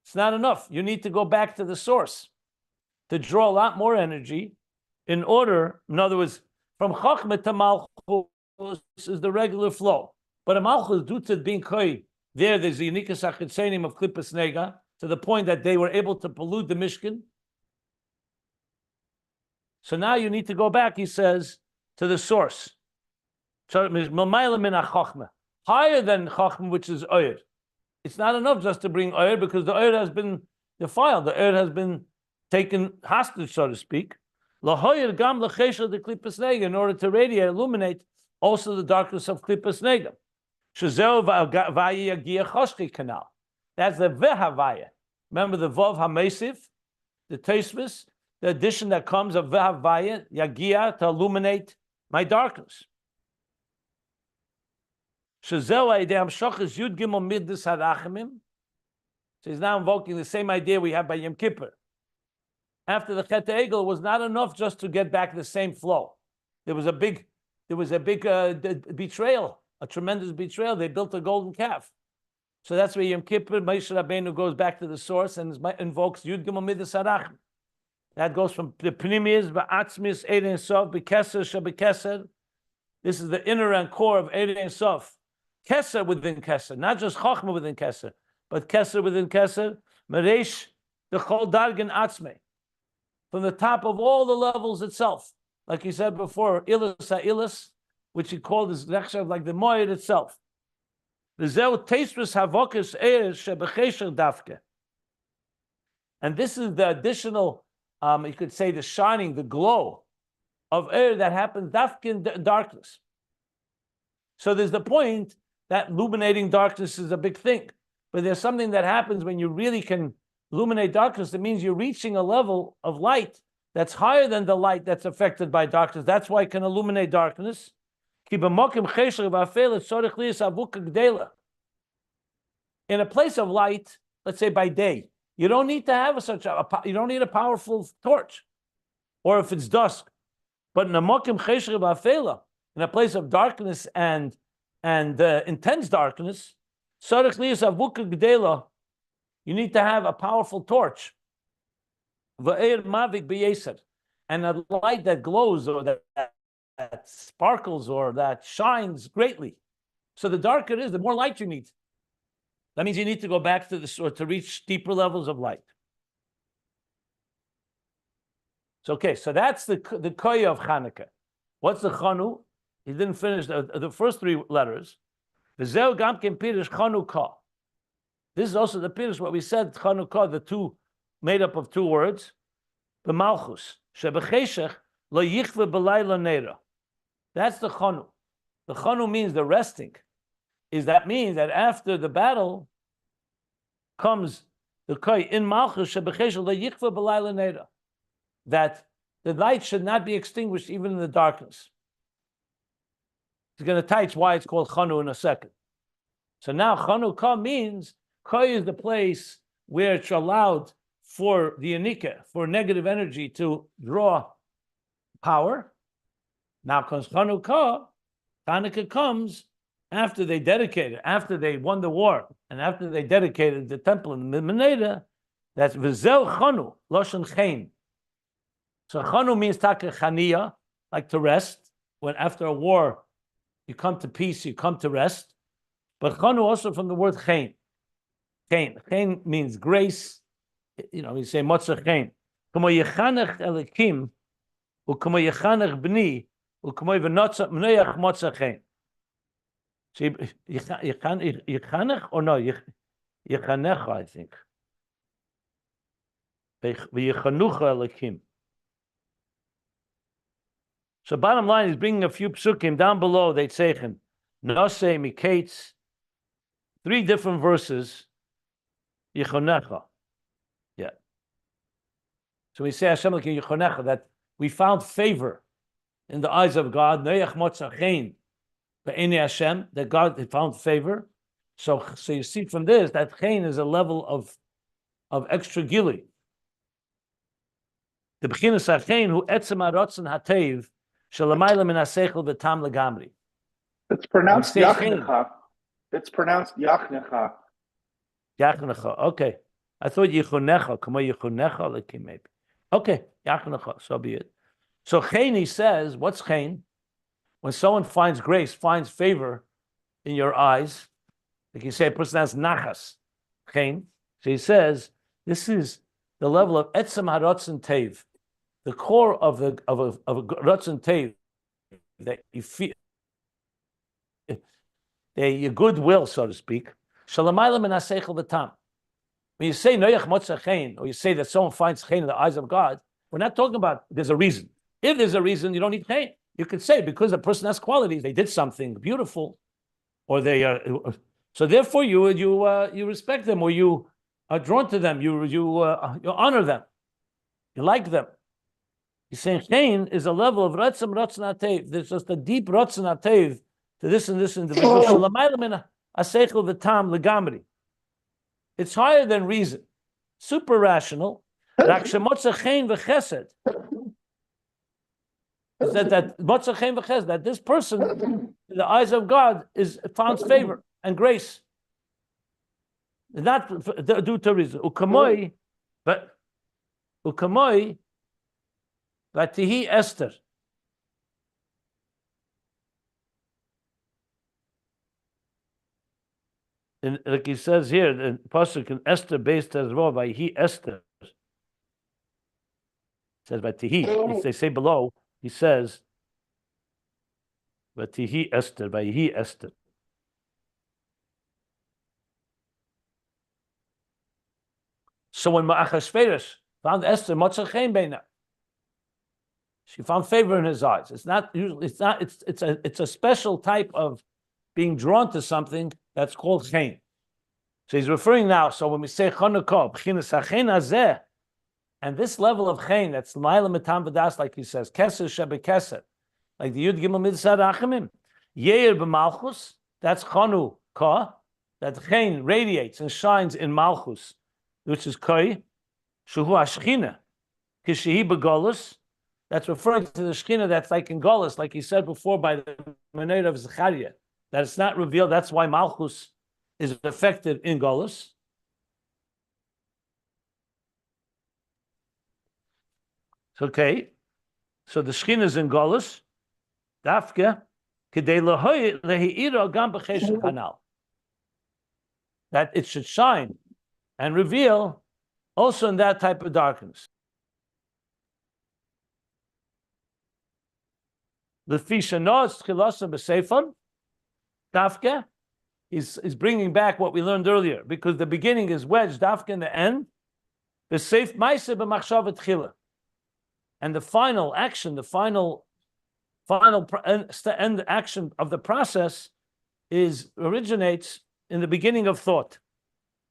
It's not enough. You need to go back to the source to draw a lot more energy in order, in other words, from Chachma to Malchus is the regular flow. But a Malchus, due to being Koi, there's the unique Achitzenim of Klippas Nega, to the point that they were able to pollute the Mishkan. So now you need to go back, he says, to the source. So higher than Chachma, which is Oyer. It's not enough just to bring Oyer, because the Oyer has been defiled. The Oyer has been taken hostage, so to speak. In order to radiate, illuminate also the darkness of Klippas Nega. That's the Vehavaya. Remember the Vav HaMesiv, the Tosfos, the addition that comes of Vehavaya, Yagia, to illuminate my darkness. So he's now invoking the same idea we have by Yom Kippur. After the Chet Egel, it was not enough just to get back the same flow. There was a big betrayal, a tremendous betrayal. They built a golden calf. So that's where Yom Kippur, Moshe Rabbeinu goes back to the source and invokes Yud Gimel Midas Harachim. That goes from the Pnimius, Ba'atzmis, Eid Ein Sof, B'Keser, Sheb'Keser. This is the inner and core of Eid Ein Sof. Keser within Keser, not just Chochmah within Keser, but Keser within Keser, Mereish, the Chol Dargan Atzmei. From the top of all the levels itself. Like he said before, Ilus HaIlus, which he called his Nechshav, like the Moed itself. And this is the additional, you could say the shining, the glow of air that happens dafke in darkness. So there's the point that illuminating darkness is a big thing. But there's something that happens when you really can illuminate darkness. That means you're reaching a level of light that's higher than the light that's affected by darkness. That's why it can illuminate darkness. in a place of light, let's say by day, you don't need to have you don't need a powerful torch, or if it's dusk. But in a mokim cheshire ba'afela, in a place of darkness and intense darkness, sarich liyas avuka gdela, you need to have a powerful torch. V'eir mavik b'yeser, and a light that glows or that sparkles or that shines greatly. So the darker it is, the more light you need. That means you need to go back to the source to reach deeper levels of light. So okay, so that's the koya of Chanukah. What's the Chanu? He didn't finish the first three letters. V'zeu gam ken pirish Chanukah. This is also the pirish what we said Chanukah, the two made up of two words. B'malchus shebecheshech lo yichve b'layla neira. That's the Chanu. The Chanu means the resting. That means that after the battle comes the koy in malchus shebecheshel leyichva b'layla neira, that the light should not be extinguished even in the darkness. He's going to teach why it's called Chanu in a second. So now Chanukah means koy is the place where it's allowed for the anika, for negative energy to draw power. Now comes Chanukah comes after they dedicated, after they won the war, and after they dedicated the temple in the Meneda. That's V'zeu Chanu, Loshen Chein. So Chanu means taka chaniya, like to rest. When after a war, you come to peace, you come to rest. But Chanu also from the word Chein. Chein means grace. You know, we say Motzah Chein. K'mo yechanech elikim, u'k'mo yechanech b'ni, u'k'mo v'noyach Motzah Chein. So Yechanech or no? Yechanecha, I think. V'yechanucha elikim. So bottom line is bringing a few psukim down below. They'd say Nosei Miketz, 3 different verses. Yechanecha. Yeah. So we say Hashem Yechanecha, that we found favor in the eyes of God. Noyach Motzah Chein. Hashem, that God found favor. So you see from this that Chein is a level of extra gili. The Bechinas HaChein hu etzem harotzen hatev shelamayla min hasechel v'tam legamri. It's pronounced Yachnecha. It's pronounced Yachnecha. Yachnecha. Okay, I thought Yichunecha. Kamo Yichunecha lekim maybe. Okay, Yachnecha. So be it. So Chein, he says, what's Chein? When someone finds grace, finds favor in your eyes, like you say, a person has nachas, Chein. So he says, this is the level of etzem harotzen tev, the core of a rotzen tev, that you feel, your goodwill, so to speak. Shalamayla min haseichel v'tam. When you say noyach motzah chein, or you say that someone finds chein in the eyes of God, we're not talking about there's a reason. If there's a reason, you don't need chein. You could say because a person has qualities, they did something beautiful, or they are. So therefore, you respect them, or you are drawn to them. You honor them. You like them. He's saying Chein is a level of Ratzim Atev. There's just a deep Ratzim Atev to this and this individual. It's higher than reason, super rational. Is that Motzah Chein v'ches, that this person, in the eyes of God, finds favor and grace. Not due to reason. Ukamoi, vatihi Esther. And like he says here, the pasuk in Esther based as well by he Esther. It says by Tihi. They say below. He says, by he Esther. So when Achashverosh found Esther, Motzah Chein beina, she found favor in his eyes. It's a special type of being drawn to something that's called Chein. So he's referring now. So when we say Chanukah, B'chinas HaChein hazeh, and this level of Chein, that's Ma'ila Mitam V'das, like he says, Keser Shebe Keser, like the Yud Gimel Mitzad Achamim, Yeir B'malchus, that's Chanukah, that Chen radiates and shines in Malchus, which is Koi, Shuhu Ashchina, Kishihi Begolus. That's referring to the Shechina that's like in Golus, like he said before by the Menayr of Zechariah, that it's not revealed. That's why Malchus is affected in Golus. Okay, so the Shechina is in Golus. Dafke, Kedei lehi'ira gam b'chesed hanal. That it should shine and reveal also in that type of darkness. Lefisha nos chilasa b'seifon. Dafke, he's bringing back what we learned earlier, because the beginning is wedged dafke in the end. B'seif ma'aseh b'machshavat chila. And the final action, the final end action of the process originates in the beginning of thought.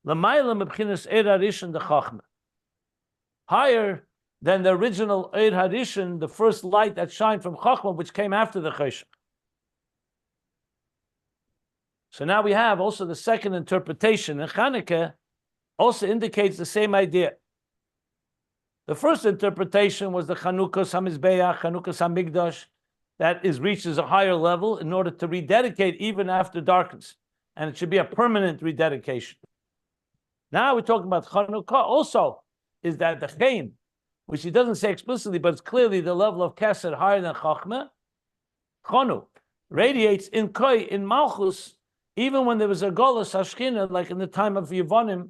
Higher than the original Eir Harishan, the first light that shined from Chachma, which came after the Cheshach. So now we have also the second interpretation, and Chanukah also indicates the same idea. The first interpretation was the Chanukah Samizbeach, Chanukah Samigdash, that reaches a higher level in order to rededicate even after darkness. And it should be a permanent rededication. Now we're talking about Chanukah also, is that the Chen, which he doesn't say explicitly, but it's clearly the level of Kesed higher than Chachma, Chanu, radiates in Koi, in Malchus, even when there was a Golus Hashchina, like in the time of Yevonim,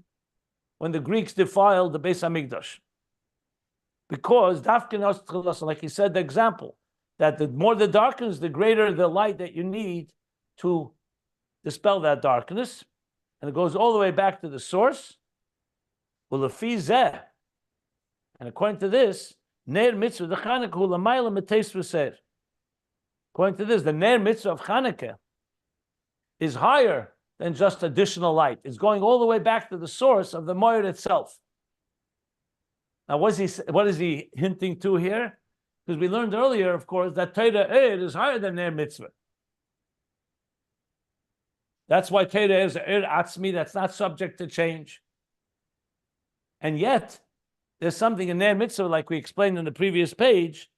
when the Greeks defiled the Beis HaMikdash. Because like he said, the example, that the more the darkness, the greater the light that you need to dispel that darkness. And it goes all the way back to the source. And according to this, Ner Mitzvah, the Chanukah, Lamayla Meteis V'Ser. According to this, the Ner Mitzvah of Chanukah is higher than just additional light. It's going all the way back to the source of the Maor itself. Now, what is he hinting to here? Because we learned earlier, of course, that Torah Eir is higher than Ner Mitzvah. That's why Torah is Eir Atzmi, that's not subject to change. And yet, there's something in Ner Mitzvah, like we explained in the previous page,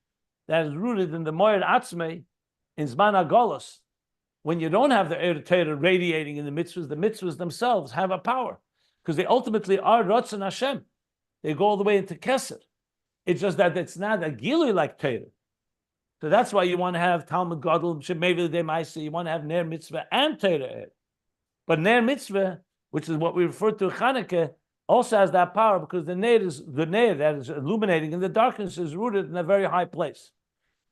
that is rooted in the Maor Atzmi, in Zman HaGolus. When you don't have the Eir Torah radiating in the mitzvahs themselves have a power, because they ultimately are Ratzon Hashem. They go all the way into Kesed. It's just that it's not a Gilui like Torah. So that's why you want to have Talmud Gadol, Shemevi L'Dei Ma'aseh, you want to have Ner Mitzvah and Torah. But Ner Mitzvah, which is what we refer to Chanukah, also has that power, because the Ner that is illuminating in the darkness is rooted in a very high place.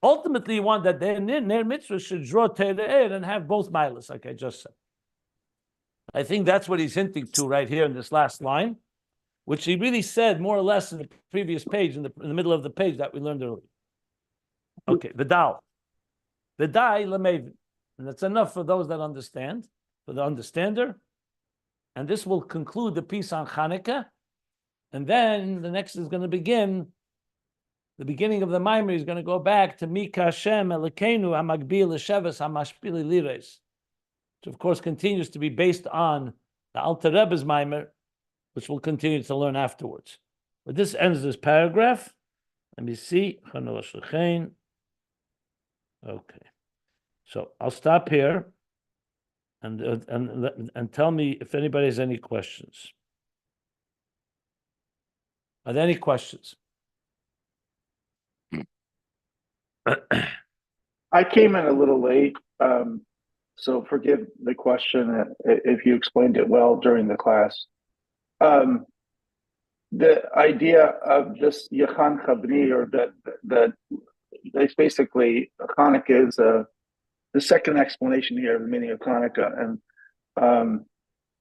Ultimately, you want that the Ner Mitzvah should draw Torah and have both milas, like I just said. I think that's what he's hinting to right here in this last line, which he really said more or less in the previous page, in the middle of the page that we learned earlier. Okay, Vidal. Vidai Lamevin. And that's enough for those that understand, for the understander. And this will conclude the piece on Chanukah. And then the next is going to begin, the beginning of the Maimer is going to go back to Mika Hashem Elokeinu Hamagbil L'Sheves Hamashpili Lires, which of course continues to be based on the Alter Rebbe's Maimer, which we'll continue to learn afterwards. But this ends this paragraph. Let me see. Chanu-Chein. Okay. So I'll stop here and tell me if anybody has any questions. Are there any questions? I came in a little late, so forgive the question if you explained it well during the class. The idea of this Yachan Chabni, or that it's basically Chanukah is the second explanation here of the meaning of Chanukah, and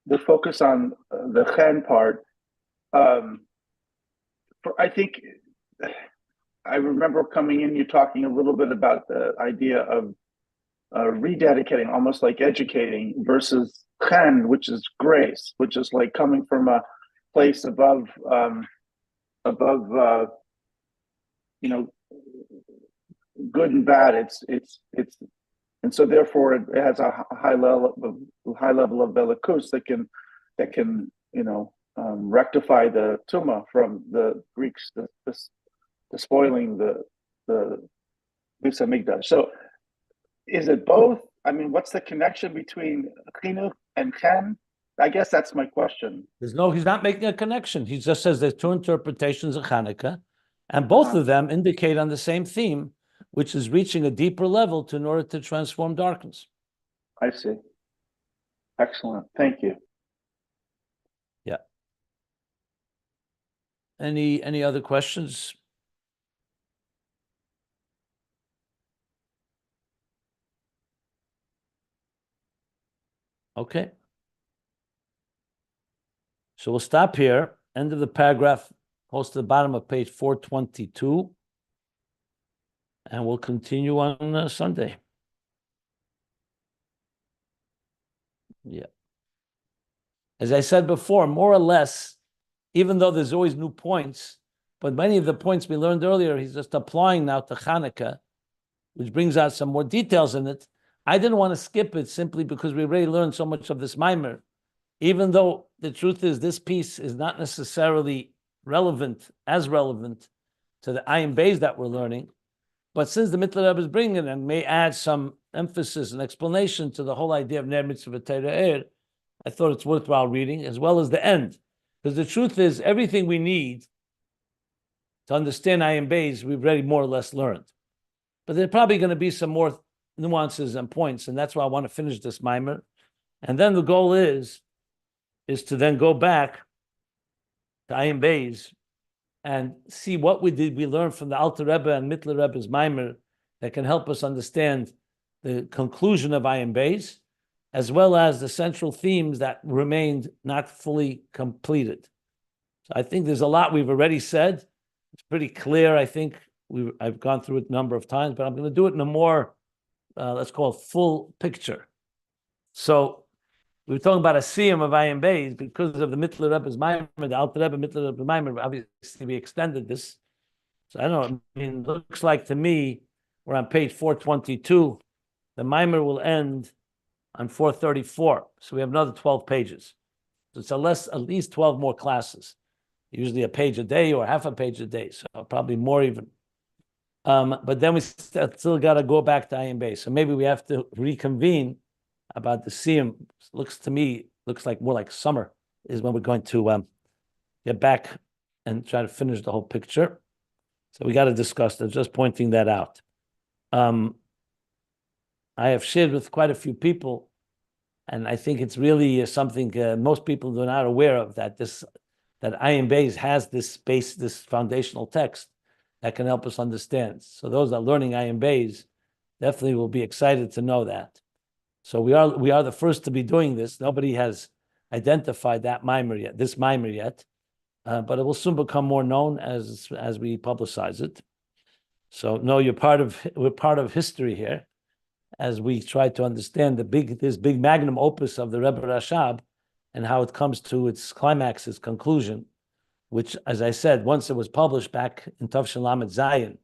the focus on the Chen part. I think I remember coming in, you talking a little bit about the idea of rededicating, almost like educating, versus Chen, which is grace, which is like coming from a place above good and bad. It's and so therefore it has a high level of belikus that can rectify the tuma from the Greeks, the spoiling the Beis Hamikdash. So is it both? I mean, what's the connection between chinuch and chen? I guess that's my question. He's not making a connection. He just says there's two interpretations of Chanukah, and both of them indicate on the same theme, which is reaching a deeper level in order to transform darkness. I see. Excellent. Thank you. Yeah. Any other questions? Okay. So we'll stop here. End of the paragraph, close to the bottom of page 422. And we'll continue on Sunday. Yeah. As I said before, more or less, even though there's always new points, but many of the points we learned earlier, he's just applying now to Chanukah, which brings out some more details in it. I didn't want to skip it simply because we already learned so much of this mimer, even though the truth is this piece is not necessarily relevant to the Ayin Beis that we're learning. But since the Mittler Rebbe is bringing it and may add some emphasis and explanation to the whole idea of Ner Mitzvah Torah, I thought it's worthwhile reading, as well as the end. Because the truth is, everything we need to understand Ayin Beis, we've already more or less learned. But there are probably going to be some more nuances and points, and that's why I want to finish this mimer. And then the goal is to then go back to Ayin Beis and see what we learned from the Alter Rebbe and Mittler Rebbe's mimer that can help us understand the conclusion of Ayin Beis, as well as the central themes that remained not fully completed. So I think there's a lot we've already said. It's pretty clear. I think I've gone through it a number of times, but I'm going to do it in a more, let's call it full picture. So we were talking about a siyum of Ayin Beis because of the Mittler Rebbe's mimer, the Alter Rebbe Mittler Rebbe's mimer. Obviously, we extended this. So I don't know. I mean, it looks like to me we're on page 422. The mimer will end on 434. So we have another 12 pages. So it's at least 12 more classes. Usually a page a day or half a page a day. So probably more even. But then we still got to go back to Ayin Beis. So maybe we have to reconvene about the siyum. Looks like more like summer is when we're going to get back and try to finish the whole picture. So we got to discuss that. Just pointing that out. I have shared with quite a few people, and I think it's really something most people are not aware of, that Ayin Beis has this foundational text that can help us understand. So those that are learning Ayin Beis definitely will be excited to know that. So we are the first to be doing this. Nobody has identified this mimer yet, but it will soon become more known as we publicize it. So no, we're part of history here, as we try to understand this big magnum opus of the Rebbe Rashab and how it comes to its climax, its conclusion, which, as I said, once it was published back in Tavshin Lamed Zayin,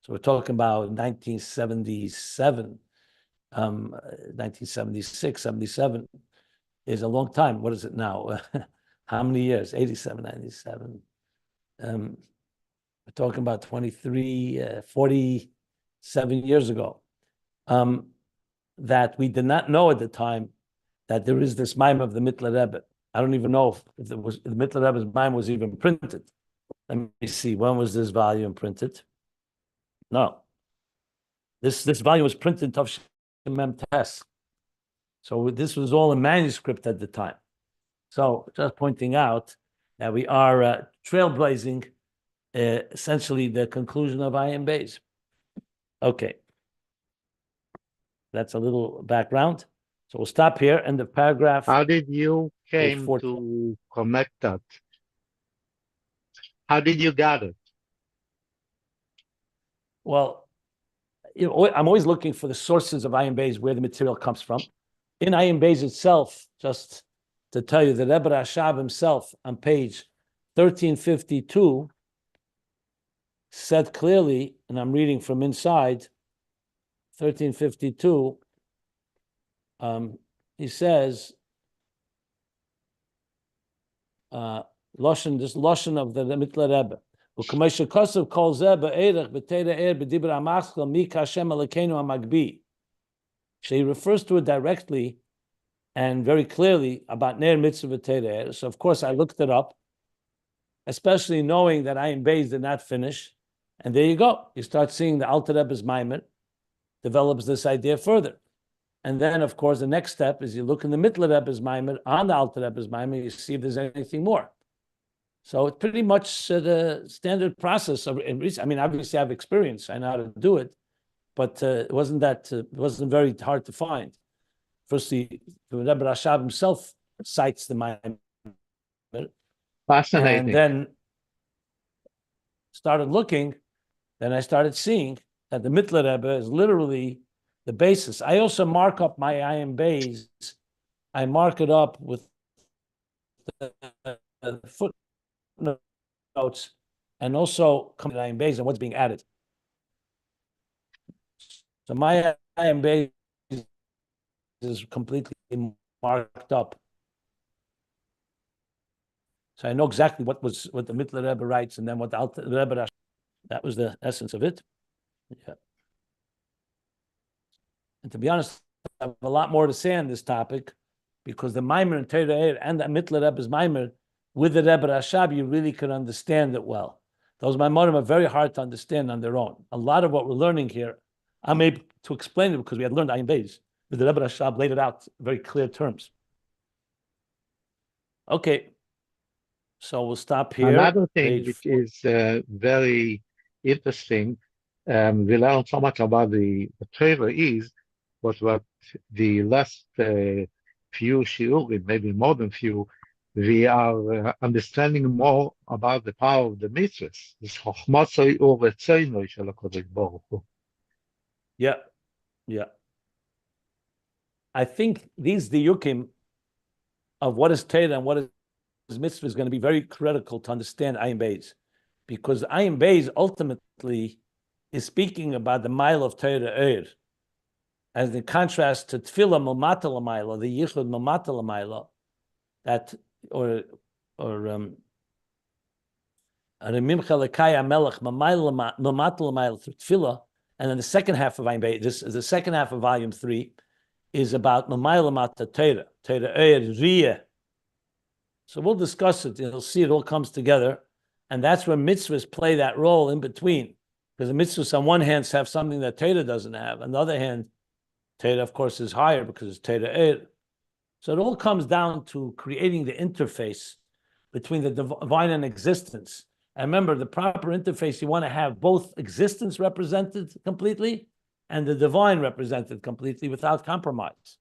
so we're talking about 1977. 1976, 77 is a long time. What is it now? How many years? 87, 97. We're talking about 47 years ago. That we did not know at the time that there is this mime of the Mittler Rebbe. I don't even know if the Mittler Rebbe's mime was even printed. Let me see. When was this volume printed? No. This volume was printed in Tavshin Mem Tes. So this was all in manuscript at the time. So just pointing out that we are trailblazing essentially the conclusion of Ayin Beis. Okay. That's a little background. So we'll stop here. End of paragraph. How did you came to connect that? How did you get it? Well, I'm always looking for the sources of Ayin Beis, where the material comes from. In Ayin Beis itself, just to tell you, the Rebbe Rashab himself on page 1352 said clearly, and I'm reading from inside, 1352, he says, Loshen, this Loshen of the Mittler Rebbe. She refers to it directly and very clearly about Ner Mitzvah V'Teireh. So of course I looked it up, especially knowing that Ayin Beis did not finish. And there you go. You start seeing the Alter Rebbe's Maimer develops this idea further. And then, of course, the next step is you look in the Mittler Rebbe's Maimer, on the Alter Rebbe's Maimer, you see if there's anything more. So it's pretty much the standard process of. I mean, obviously, I have experience. I know how to do it, but it wasn't very hard to find. Firstly, the Rebbe Rashab himself cites the Maimer, Fascinating. and then started looking. Then I started seeing that the Mittler Rebbe is literally the basis. I also mark up my Ayin Beis. I mark it up with the footnotes and also come to Ayin Beis and what's being added. So my Ayin Beis is completely marked up. So I know exactly what the Mittler Rebbe writes and then what the Alter Rebbe. That was the essence of it. Yeah. And to be honest, I have a lot more to say on this topic because the Maimer and Torah and the Mittler Rebbe's Maimer with the Rebbe Rashab, you really can understand it well. Those Maimorim are very hard to understand on their own. A lot of what we're learning here, I'm able to explain it because we had learned Ayin Beis, but the Rebbe Rashab laid it out in very clear terms. Okay, so we'll stop here. Another thing which is very interesting, we learned so much about the Torah was what the last few shiurim, maybe more than few, we are understanding more about the power of the mitzvahs. This chochmatzoi u'retzonoi shel HaKadosh Baruch Hu. Yeah. I think these diyukim of what is Torah and what is mitzvah is going to be very critical to understand Ayin Beis, because Ayin Beis ultimately is speaking about the mile of Torah as in contrast to Tefillah Mamata L'Mayla, the Yichud Mamata L'Mayla, that or Remimcha Lekaya Melech Mamata L'Mayla through Tefillah, and then the second half of Ayin Beis, this is the second half of volume 3, is about Mamayla Mata Torah Riyah. So we'll discuss it. You'll see it all comes together. And that's where mitzvahs play that role in between. Because the mitzvahs, on one hand, have something that Torah doesn't have. On the other hand, Torah, of course, is higher because it's Torah. So it all comes down to creating the interface between the divine and existence. And remember, the proper interface, you want to have both existence represented completely and the divine represented completely without compromise.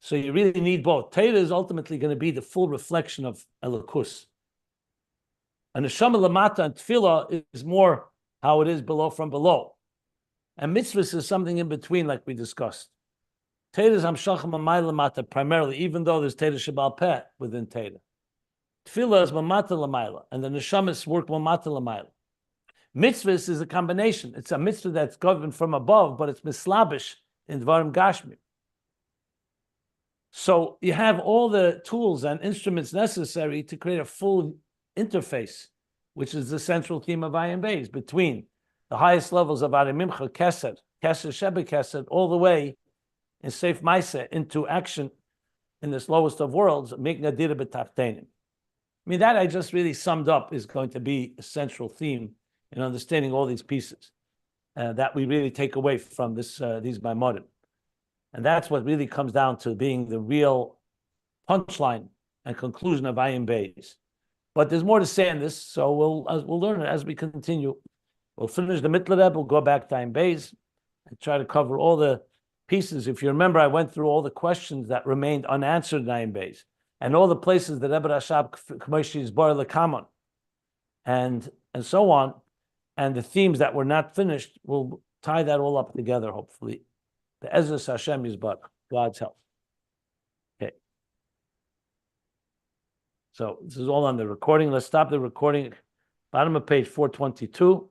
So you really need both. Torah is ultimately going to be the full reflection of Elokus. And the Neshama Lamata and Tefillah is more how it is below from below. And mitzvahs is something in between, like we discussed. Torah is Hamshach Mamay Lamata primarily, even though there's Torah Shabal Peh within Torah. Tefillah is Mamata Lamayla, and the Neshamas work Mamata Lamayla. Mitzvahs is a combination. It's a mitzvah that's governed from above, but it's mislabish in Dvarim Gashmi. So you have all the tools and instruments necessary to create a full interface, which is the central theme of Ayin Beis, between the highest levels of Arimimcha, Kesed, Shebe Kesed, all the way in Seif Maaseh into action in this lowest of worlds, making a dira b'tachtenim. I mean, that I just really summed up is going to be a central theme in understanding all these pieces that we really take away from these Maimorim. And that's what really comes down to being the real punchline and conclusion of Ayin Beis. But there's more to say on this, so we'll learn it as we continue. We'll finish the Mittler Rebbe, we'll go back to Ayin Beis and try to cover all the pieces. If you remember, I went through all the questions that remained unanswered in Ayin Beis and all the places that Rebbe Rashab K'moshi is Bar Lekamon and so on, and the themes that were not finished. We'll tie that all up together, hopefully. The Ezra Hashem is but God's help. Okay. So this is all on the recording. Let's stop the recording. Bottom of page 422.